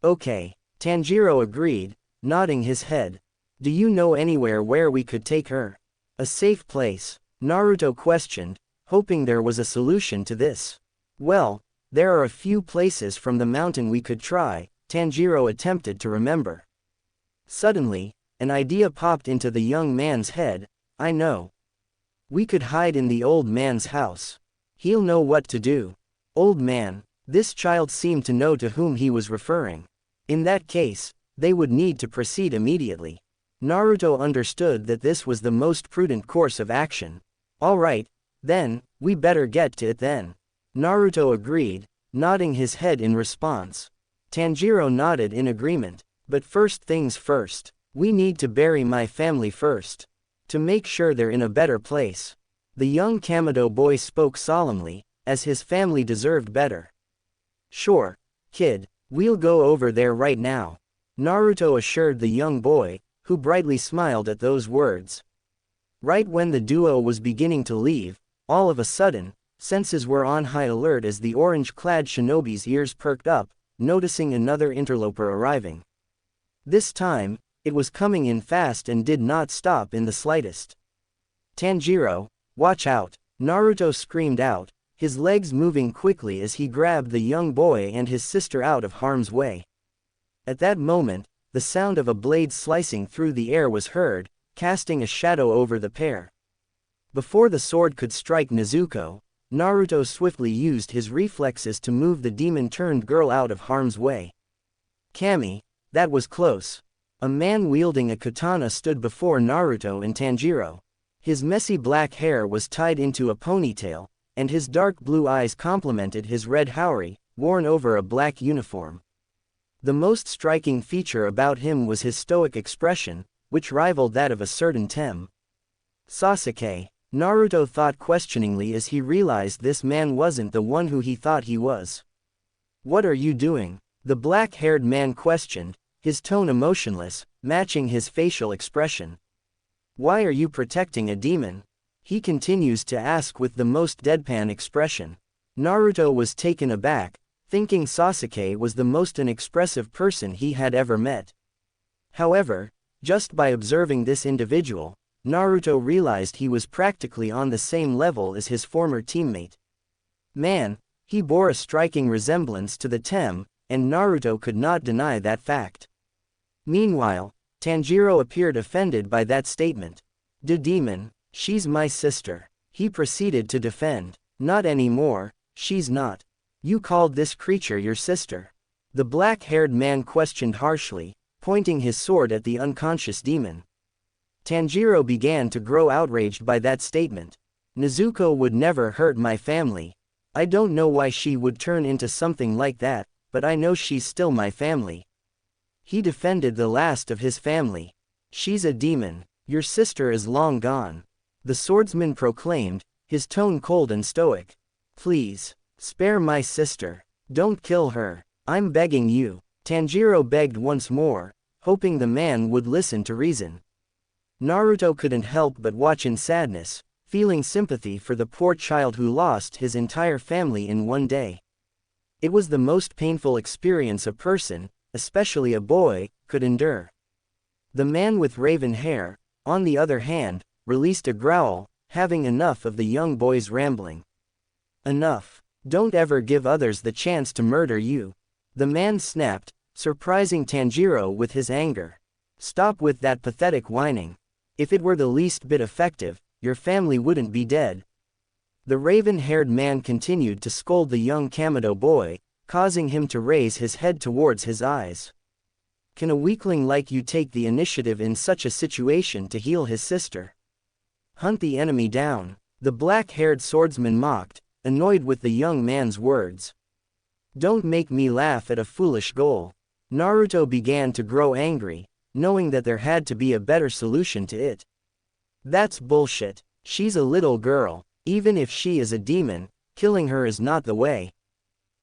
A: "Okay," Tanjiro agreed, nodding his head. "Do you know anywhere where we could take her? A safe place?" Naruto questioned, hoping there was a solution to this. "Well, there are a few places from the mountain we could try," Tanjiro attempted to remember. Suddenly, an idea popped into the young man's head. "I know. We could hide in the old man's house. He'll know what to do." Old man. This child seemed to know to whom he was referring. In that case, they would need to proceed immediately. Naruto understood that this was the most prudent course of action. "All right, then, we better get to it then," Naruto agreed, nodding his head in response. Tanjiro nodded in agreement. "But first things first, we need to bury my family first, to make sure they're in a better place." The young Kamado boy spoke solemnly, as his family deserved better. "Sure, kid, we'll go over there right now," Naruto assured the young boy, who brightly smiled at those words. Right when the duo was beginning to leave, all of a sudden, senses were on high alert as the orange-clad shinobi's ears perked up, noticing another interloper arriving. This time, it was coming in fast and did not stop in the slightest. "Tanjiro, watch out!" Naruto screamed out, his legs moving quickly as he grabbed the young boy and his sister out of harm's way. At that moment, the sound of a blade slicing through the air was heard, casting a shadow over the pair. Before the sword could strike Nezuko, Naruto swiftly used his reflexes to move the demon-turned girl out of harm's way. "Kami, that was close." A man wielding a katana stood before Naruto and Tanjiro. His messy black hair was tied into a ponytail, and his dark blue eyes complemented his red haori, worn over a black uniform. The most striking feature about him was his stoic expression, which rivaled that of a certain Tem. "Sasuke," Naruto thought questioningly as he realized this man wasn't the one who he thought he was. "What are you doing?" the black-haired man questioned, his tone emotionless, matching his facial expression. "Why are you protecting a demon?" he continues to ask with the most deadpan expression. Naruto was taken aback, thinking Sasuke was the most inexpressive person he had ever met. However, just by observing this individual, Naruto realized he was practically on the same level as his former teammate. Man, he bore a striking resemblance to the Tem, and Naruto could not deny that fact. Meanwhile, Tanjiro appeared offended by that statement. "The demon, she's my sister," he proceeded to defend. "Not anymore, she's not. You called this creature your sister." The black-haired man questioned harshly, pointing his sword at the unconscious demon. Tanjiro began to grow outraged by that statement. Nezuko would never hurt my family. I don't know why she would turn into something like that, but I know she's still my family. He defended the last of his family. She's a demon. Your sister is long gone. The swordsman proclaimed, his tone cold and stoic. Please, spare my sister. Don't kill her. I'm begging you. Tanjiro begged once more, hoping the man would listen to reason. Naruto couldn't help but watch in sadness, feeling sympathy for the poor child who lost his entire family in one day. It was the most painful experience a person, especially a boy, could endure. The man with raven hair, on the other hand, released a growl, having enough of the young boy's rambling. Enough. Don't ever give others the chance to murder you. The man snapped, surprising Tanjiro with his anger. Stop with that pathetic whining. If it were the least bit effective, your family wouldn't be dead. The raven-haired man continued to scold the young Kamado boy, causing him to raise his head towards his eyes. Can a weakling like you take the initiative in such a situation to heal his sister? Hunt the enemy down. The black-haired swordsman mocked, annoyed with the young man's words. Don't make me laugh at a foolish goal. Naruto began to grow angry, knowing that there had to be a better solution to it. That's bullshit. She's a little girl. Even if she is a demon, killing her is not the way.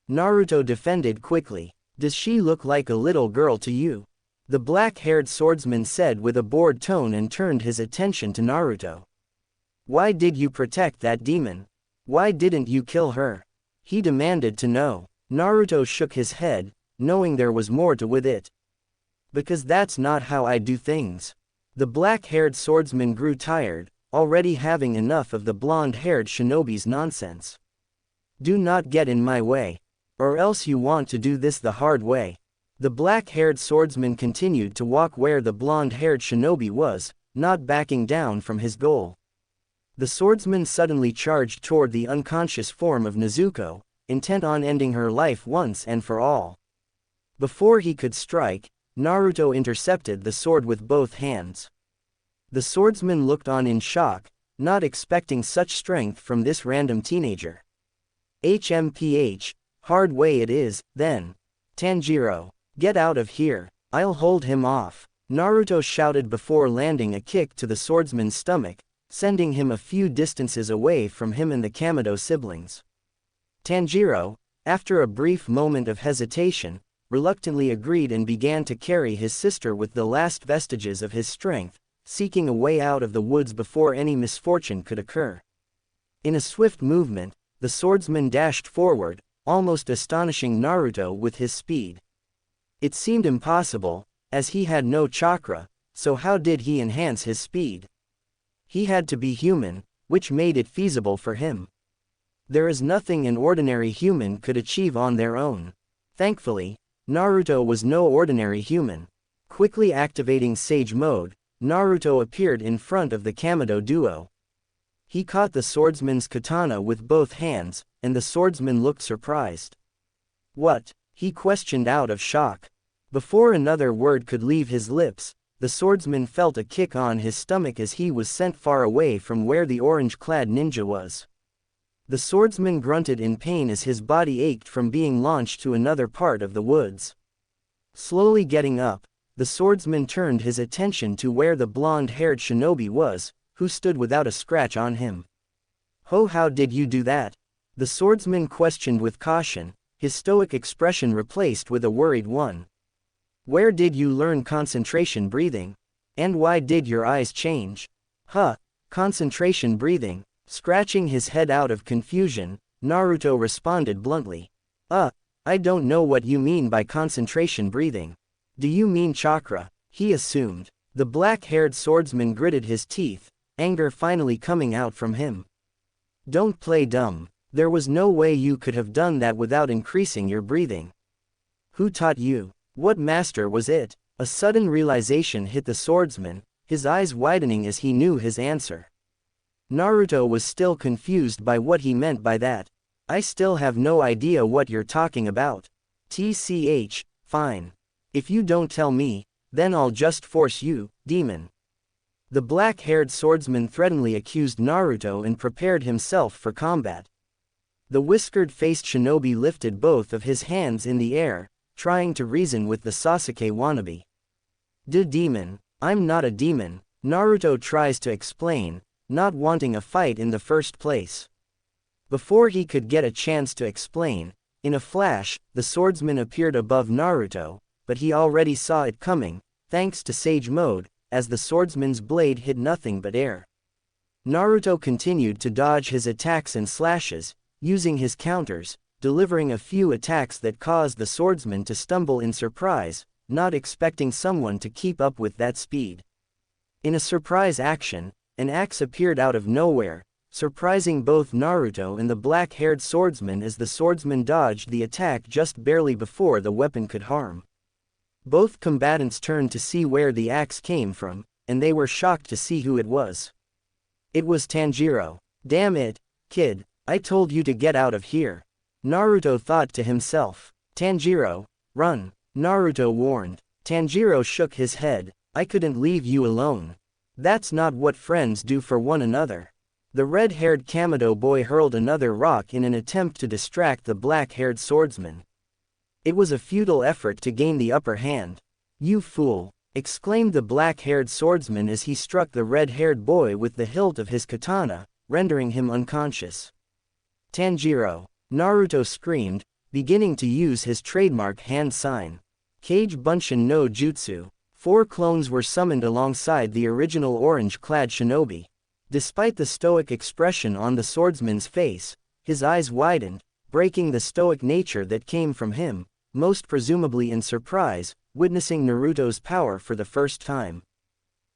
A: Naruto defended quickly. Does she look like a little girl to you? The black-haired swordsman said with a bored tone and turned his attention to Naruto. Why did you protect that demon? Why didn't you kill her? He demanded to know. Naruto shook his head, knowing there was more to with it. Because that's not how I do things. The black-haired swordsman grew tired, already having enough of the blonde-haired shinobi's nonsense. Do not get in my way. Or else you want to do this the hard way. The black-haired swordsman continued to walk where the blonde-haired shinobi was, not backing down from his goal. The swordsman suddenly charged toward the unconscious form of Nezuko, intent on ending her life once and for all. Before he could strike, Naruto intercepted the sword with both hands. The swordsman looked on in shock, not expecting such strength from this random teenager. HMPH, hard way it is, then. Tanjiro, get out of here, I'll hold him off. Naruto shouted before landing a kick to the swordsman's stomach, sending him a few distances away from him and the Kamado siblings. Tanjiro, after a brief moment of hesitation, reluctantly agreed and began to carry his sister with the last vestiges of his strength, seeking a way out of the woods before any misfortune could occur. In a swift movement, the swordsman dashed forward, almost astonishing Naruto with his speed. It seemed impossible, as he had no chakra, so how did he enhance his speed? He had to be human, which made it feasible for him. There is nothing an ordinary human could achieve on their own. Thankfully, Naruto was no ordinary human. Quickly activating Sage Mode, Naruto appeared in front of the Kamado duo. He caught the swordsman's katana with both hands, and the swordsman looked surprised. What? He questioned out of shock. Before another word could leave his lips, the swordsman felt a kick on his stomach as he was sent far away from where the orange-clad ninja was. The swordsman grunted in pain as his body ached from being launched to another part of the woods. Slowly getting up, the swordsman turned his attention to where the blonde-haired shinobi was, who stood without a scratch on him. How did you do that? The swordsman questioned with caution, his stoic expression replaced with a worried one. Where did you learn concentration breathing? And why did your eyes change? Concentration breathing. Scratching his head out of confusion, Naruto responded bluntly. I don't know what you mean by concentration breathing. Do you mean chakra? He assumed. The black-haired swordsman gritted his teeth, anger finally coming out from him. Don't play dumb. There was no way you could have done that without increasing your breathing. Who taught you? What master was it? A sudden realization hit the swordsman, his eyes widening as he knew his answer. Naruto was still confused by what he meant by that. I still have no idea what you're talking about. Fine. If you don't tell me, then I'll just force you, demon. The black-haired swordsman threateningly accused Naruto and prepared himself for combat. The whiskered-faced shinobi lifted both of his hands in the air, trying to reason with the Sasuke wannabe. Demon, I'm not a demon, Naruto tries to explain, not wanting a fight in the first place. Before he could get a chance to explain, in a flash, the swordsman appeared above Naruto, but he already saw it coming, thanks to Sage Mode, as the swordsman's blade hit nothing but air. Naruto continued to dodge his attacks and slashes, using his counters, delivering a few attacks that caused the swordsman to stumble in surprise, not expecting someone to keep up with that speed. In a surprise action, an axe appeared out of nowhere, surprising both Naruto and the black-haired swordsman as the swordsman dodged the attack just barely before the weapon could harm. Both combatants turned to see where the axe came from, and they were shocked to see who it was. It was Tanjiro. Damn it, kid, I told you to get out of here. Naruto thought to himself. Tanjiro, run, Naruto warned. Tanjiro shook his head. I couldn't leave you alone. That's not what friends do for one another. The red-haired Kamado boy hurled another rock in an attempt to distract the black-haired swordsman. It was a futile effort to gain the upper hand. You fool, exclaimed the black-haired swordsman as he struck the red-haired boy with the hilt of his katana, rendering him unconscious. Tanjiro, Naruto screamed, beginning to use his trademark hand sign. Kage Bunshin no Jutsu. 4 clones were summoned alongside the original orange-clad shinobi. Despite the stoic expression on the swordsman's face, his eyes widened, breaking the stoic nature that came from him, most presumably in surprise, witnessing Naruto's power for the first time.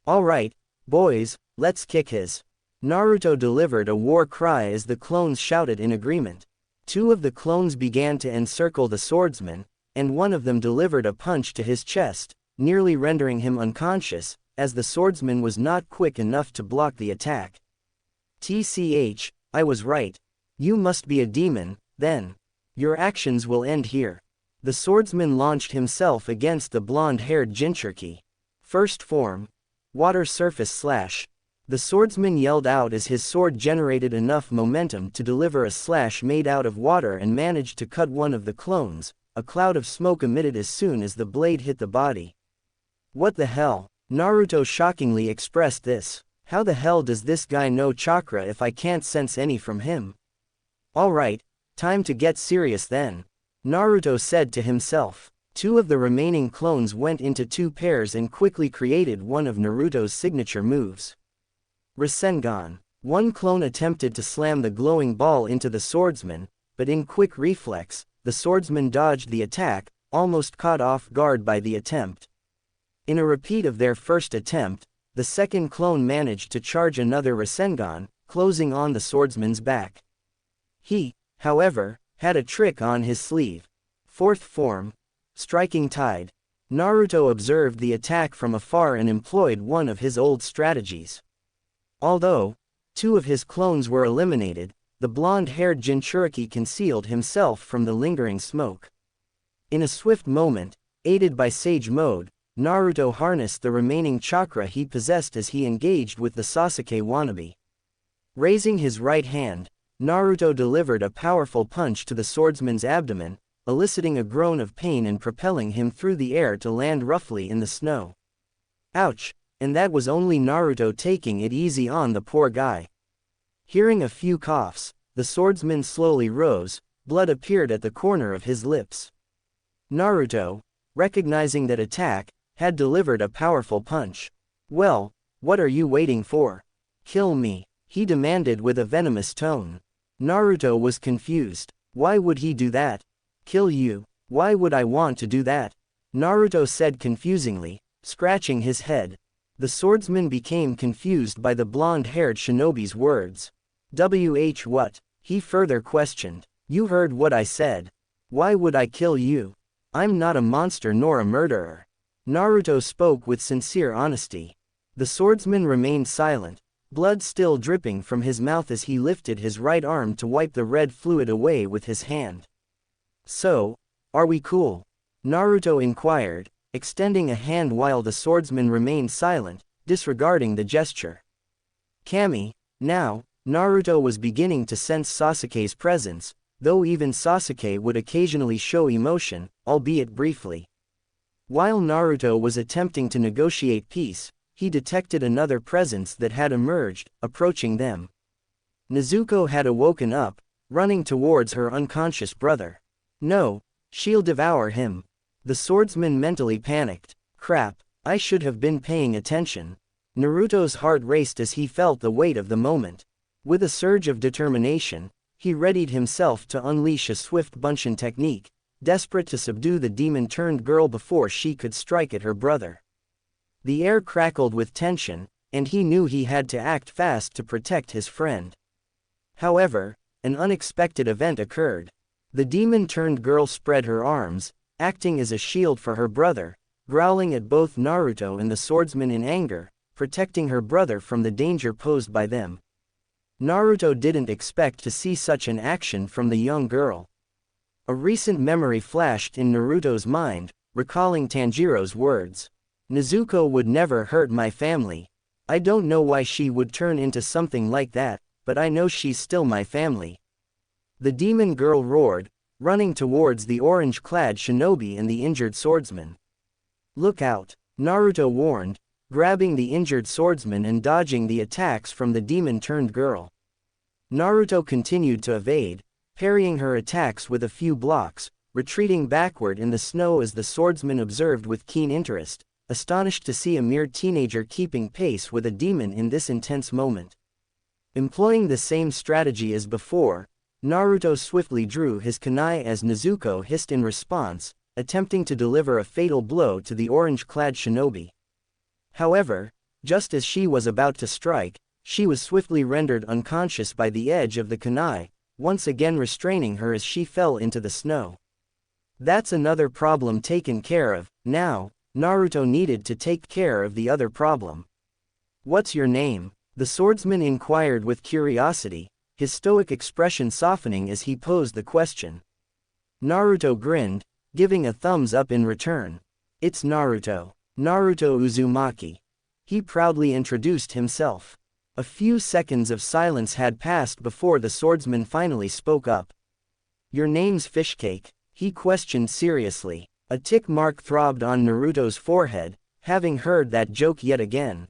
A: All right, boys, let's kick his. Naruto delivered a war cry as the clones shouted in agreement. 2 of the clones began to encircle the swordsman, and one of them delivered a punch to his chest, nearly rendering him unconscious, as the swordsman was not quick enough to block the attack. I was right. You must be a demon, then. Your actions will end here. The swordsman launched himself against the blonde-haired Jinchuriki. First form. Water surface slash. The swordsman yelled out as his sword generated enough momentum to deliver a slash made out of water and managed to cut one of the clones. A cloud of smoke emitted as soon as the blade hit the body. What the hell? Naruto shockingly expressed this. How the hell does this guy know chakra if I can't sense any from him? Alright, time to get serious then. Naruto said to himself. 2 of the remaining clones went into 2 pairs and quickly created one of Naruto's signature moves. Rasengan. 1 clone attempted to slam the glowing ball into the swordsman, but in quick reflex, the swordsman dodged the attack, almost caught off guard by the attempt. In a repeat of their first attempt, the second clone managed to charge another Rasengan, closing on the swordsman's back. He, however, had a trick on his sleeve. 4th form. Striking Tide. Naruto observed the attack from afar and employed one of his old strategies. Although 2 of his clones were eliminated, the blonde-haired Jinchuriki concealed himself from the lingering smoke. In a swift moment, aided by Sage Mode, Naruto harnessed the remaining chakra he possessed as he engaged with the Sasuke wannabe. Raising his right hand, Naruto delivered a powerful punch to the swordsman's abdomen, eliciting a groan of pain and propelling him through the air to land roughly in the snow. Ouch, and that was only Naruto taking it easy on the poor guy. Hearing a few coughs, the swordsman slowly rose, blood appeared at the corner of his lips. Naruto, recognizing that attack, had delivered a powerful punch. Well, what are you waiting for? Kill me, he demanded with a venomous tone. Naruto was confused. Why would he do that? Kill you? Why would I want to do that? Naruto said confusingly, scratching his head. The swordsman became confused by the blonde-haired shinobi's words. What? He further questioned. You heard what I said. Why would I kill you? I'm not a monster nor a murderer. Naruto spoke with sincere honesty. The swordsman remained silent, blood still dripping from his mouth as he lifted his right arm to wipe the red fluid away with his hand. So, Are we cool? Naruto inquired, extending a hand while the swordsman remained silent, disregarding the gesture. Kami, now, Naruto was beginning to sense Sasuke's presence, though even Sasuke would occasionally show emotion, albeit briefly. While Naruto was attempting to negotiate peace, he detected another presence that had emerged, approaching them. Nezuko had awoken up, running towards her unconscious brother. No, she'll devour him. The swordsman mentally panicked. Crap, I should have been paying attention. Naruto's heart raced as he felt the weight of the moment. With a surge of determination, he readied himself to unleash a swift Bunshin technique, desperate to subdue the demon-turned girl before she could strike at her brother. The air crackled with tension, and he knew he had to act fast to protect his friend. However, an unexpected event occurred. The demon-turned girl spread her arms, acting as a shield for her brother, growling at both Naruto and the swordsman in anger, protecting her brother from the danger posed by them. Naruto didn't expect to see such an action from the young girl. A recent memory flashed in Naruto's mind, recalling Tanjiro's words. Nezuko would never hurt my family. I don't know why she would turn into something like that, but I know she's still my family. The demon girl roared, running towards the orange-clad shinobi and the injured swordsman. Look out, Naruto warned, grabbing the injured swordsman and dodging the attacks from the demon-turned girl. Naruto continued to evade, parrying her attacks with a few blocks, retreating backward in the snow as the swordsman observed with keen interest, astonished to see a mere teenager keeping pace with a demon in this intense moment. Employing the same strategy as before, Naruto swiftly drew his kunai as Nezuko hissed in response, attempting to deliver a fatal blow to the orange-clad shinobi. However, just as she was about to strike, she was swiftly rendered unconscious by the edge of the kunai, once again restraining her as she fell into the snow. That's another problem taken care of. Now, Naruto needed to take care of the other problem. What's your name? The swordsman inquired with curiosity, his stoic expression softening as he posed the question. Naruto grinned, giving a thumbs up in return. It's Naruto. Naruto Uzumaki. He proudly introduced himself. A few seconds of silence had passed before the swordsman finally spoke up. Your name's Fishcake? He questioned seriously. A tick mark throbbed on Naruto's forehead, having heard that joke yet again.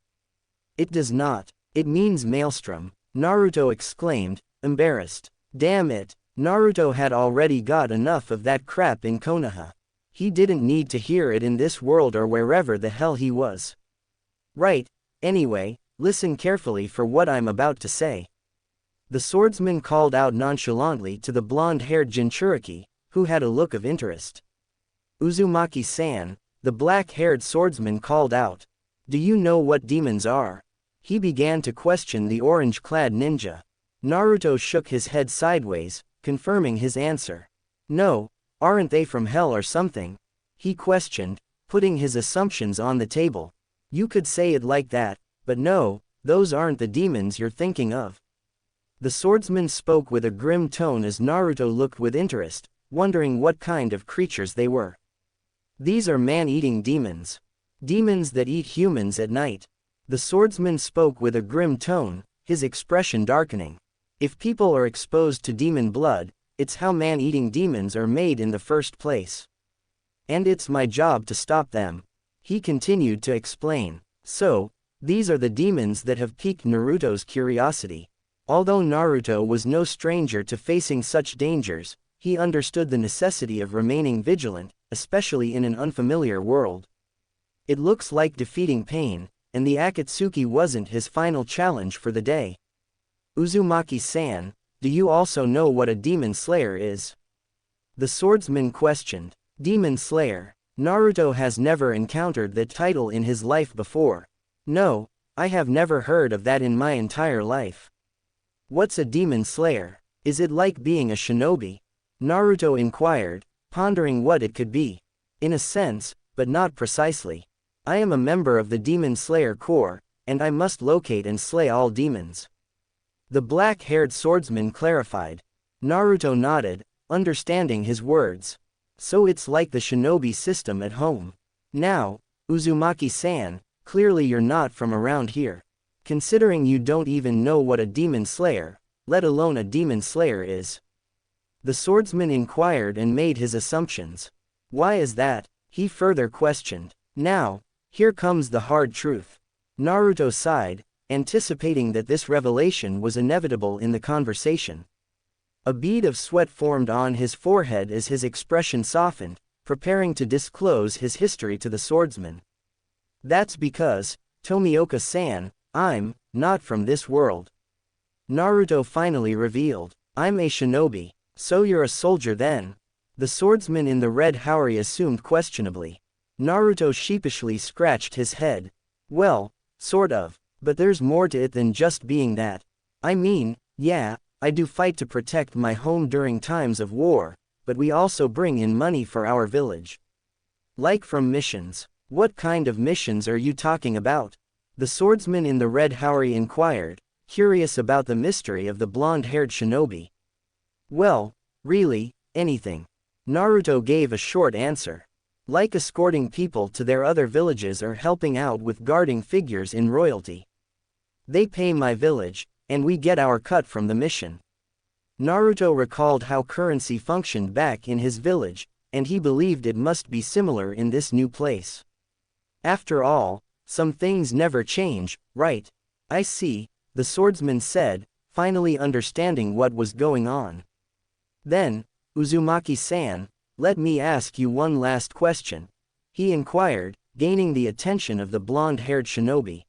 A: It does not. It means maelstrom, Naruto exclaimed, embarrassed. Damn it, Naruto had already got enough of that crap in Konoha. He didn't need to hear it in this world or wherever the hell he was. Right, anyway, listen carefully for what I'm about to say. The swordsman called out nonchalantly to the blonde-haired Jinchuriki, who had a look of interest. Uzumaki-san, the black-haired swordsman called out. Do you know what demons are? He began to question the orange-clad ninja. Naruto shook his head sideways, confirming his answer. No, aren't they from hell or something? He questioned, putting his assumptions on the table. You could say it like that, but no, those aren't the demons you're thinking of. The swordsman spoke with a grim tone as Naruto looked with interest, wondering what kind of creatures they were. These are man-eating demons. Demons that eat humans at night. The swordsman spoke with a grim tone, his expression darkening. If people are exposed to demon blood, it's how man-eating demons are made in the first place. And it's my job to stop them. He continued to explain. So, these are the demons that have piqued Naruto's curiosity. Although Naruto was no stranger to facing such dangers, he understood the necessity of remaining vigilant, especially in an unfamiliar world. It looks like defeating pain, and the Akatsuki wasn't his final challenge for the day. Uzumaki-san, do you also know what a demon slayer is? The swordsman questioned. Demon slayer. Naruto has never encountered that title in his life before. No, I have never heard of that in my entire life. What's a demon slayer? Is it like being a shinobi? Naruto inquired, pondering what it could be. In a sense, but not precisely. I am a member of the Demon Slayer Corps, and I must locate and slay all demons. The black-haired swordsman clarified. Naruto nodded, understanding his words. So it's like the shinobi system at home. Now, Uzumaki-san, clearly you're not from around here. Considering you don't even know what a demon slayer, let alone a demon slayer is. The swordsman inquired and made his assumptions. Why is that? He further questioned. Now, here comes the hard truth. Naruto sighed, anticipating that this revelation was inevitable in the conversation. A bead of sweat formed on his forehead as his expression softened, preparing to disclose his history to the swordsman. That's because, Tomioka-san, I'm not from this world. Naruto finally revealed. I'm a shinobi. So you're a soldier then? The swordsman in the red haori assumed questionably. Naruto sheepishly scratched his head. Well, sort of, but there's more to it than just being that. I mean, yeah, I do fight to protect my home during times of war, but we also bring in money for our village. Like from missions. What kind of missions are you talking about? The swordsman in the red haori inquired, curious about the mystery of the blonde-haired shinobi. Well, really, anything. Naruto gave a short answer. Like escorting people to their other villages or helping out with guarding figures in royalty. They pay my village, and we get our cut from the mission. Naruto recalled how currency functioned back in his village, and he believed it must be similar in this new place. After all, some things never change, right? I see, the swordsman said, finally understanding what was going on. Then, Uzumaki-san, let me ask you one last question, he inquired, gaining the attention of the blonde-haired shinobi.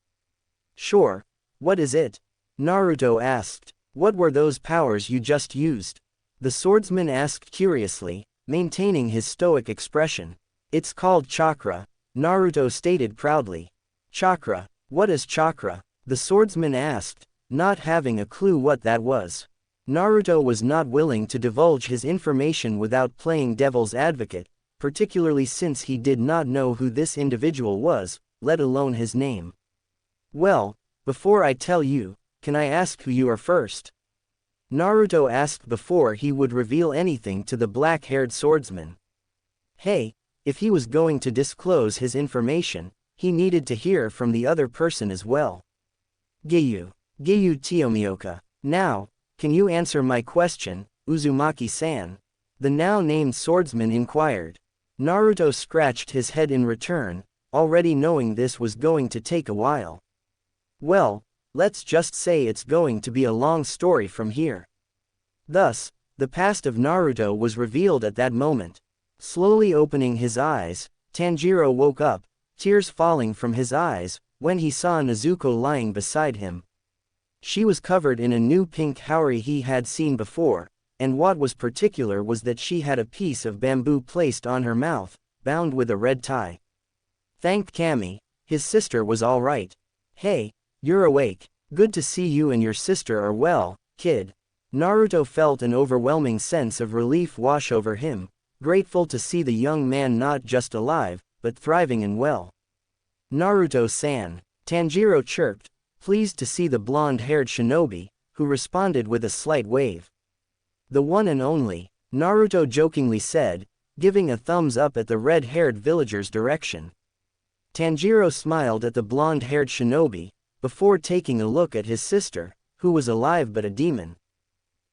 A: Sure, what is it? Naruto asked. What were those powers you just used? The swordsman asked curiously, maintaining his stoic expression. It's called chakra, Naruto stated proudly. Chakra, what is chakra? The swordsman asked, not having a clue what that was. Naruto was not willing to divulge his information without playing devil's advocate, particularly since he did not know who this individual was, let alone his name. Well, before I tell you, can I ask who you are first? Naruto asked before he would reveal anything to the black-haired swordsman. Hey, if he was going to disclose his information, he needed to hear from the other person as well. Giyu Tomioka. Now, can you answer my question, Uzumaki-san? The now-named swordsman inquired. Naruto scratched his head in return, already knowing this was going to take a while. Well, let's just say it's going to be a long story from here. Thus, the past of Naruto was revealed at that moment. Slowly opening his eyes, Tanjiro woke up, tears falling from his eyes, when he saw Nezuko lying beside him. She was covered in a new pink haori he had seen before, and what was particular was that she had a piece of bamboo placed on her mouth, bound with a red tie. Thank Kami, his sister was all right. Hey, you're awake. Good to see you and your sister are well, kid. Naruto felt an overwhelming sense of relief wash over him, grateful to see the young man not just alive, but thriving and well. Naruto-san, Tanjiro chirped, pleased to see the blonde-haired shinobi, who responded with a slight wave. The one and only, Naruto jokingly said, giving a thumbs up at the red-haired villager's direction. Tanjiro smiled at the blonde-haired shinobi, before taking a look at his sister, who was alive but a demon.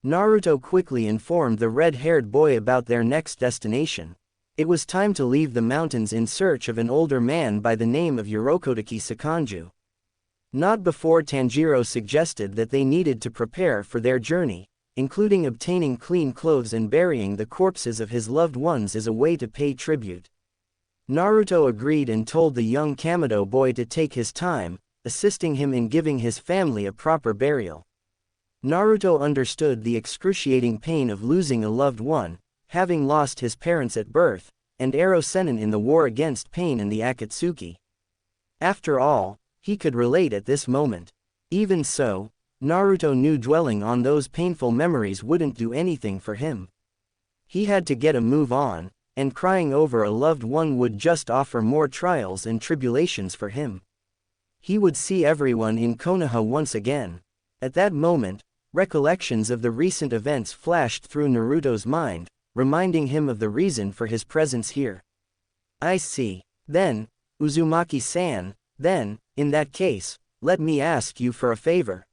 A: Naruto quickly informed the red-haired boy about their next destination. It was time to leave the mountains in search of an older man by the name of Urokodaki Sakanju. Not before Tanjiro suggested that they needed to prepare for their journey, including obtaining clean clothes and burying the corpses of his loved ones as a way to pay tribute. Naruto agreed and told the young Kamado boy to take his time, assisting him in giving his family a proper burial. Naruto understood the excruciating pain of losing a loved one, having lost his parents at birth, and Ero Sennin in the war against pain in the Akatsuki. After all, he could relate at this moment. Even so, Naruto knew dwelling on those painful memories wouldn't do anything for him. He had to get a move on, and crying over a loved one would just offer more trials and tribulations for him. He would see everyone in Konoha once again. At that moment, recollections of the recent events flashed through Naruto's mind, reminding him of the reason for his presence here. I see. Then, Uzumaki-san, then, in that case, let me ask you for a favor.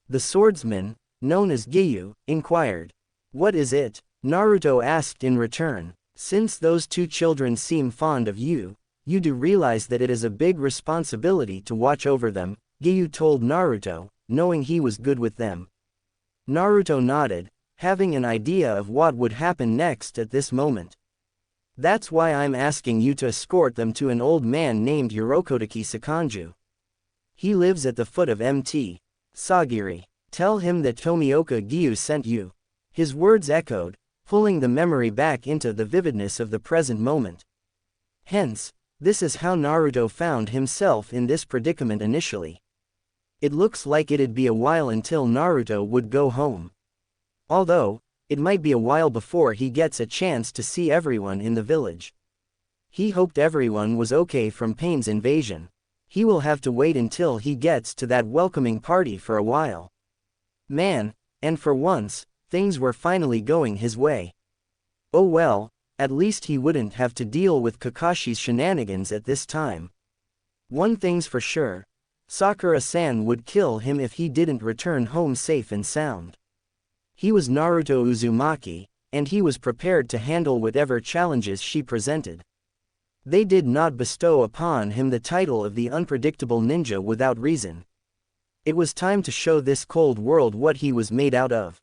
A: The swordsman, known as Giyu, inquired. What is it? Naruto asked in return. Since those two children seem fond of you, you do realize that it is a big responsibility to watch over them, Giyu told Naruto, knowing he was good with them. Naruto nodded, having an idea of what would happen next at this moment. That's why I'm asking you to escort them to an old man named Yorokodaki Sakanju. He lives at the foot of Mt. Sagiri. Tell him that Tomioka Giyu sent you. His words echoed, pulling the memory back into the vividness of the present moment. Hence, this is how Naruto found himself in this predicament initially. It looks like it'd be a while until Naruto would go home. Although, it might be a while before he gets a chance to see everyone in the village. He hoped everyone was okay from Pain's invasion. He will have to wait until he gets to that welcoming party for a while. Man, and for once, things were finally going his way. Oh well, at least he wouldn't have to deal with Kakashi's shenanigans at this time. One thing's for sure, Sakura-san would kill him if he didn't return home safe and sound. He was Naruto Uzumaki, and he was prepared to handle whatever challenges she presented. They did not bestow upon him the title of the unpredictable ninja without reason. It was time to show this cold world what he was made out of.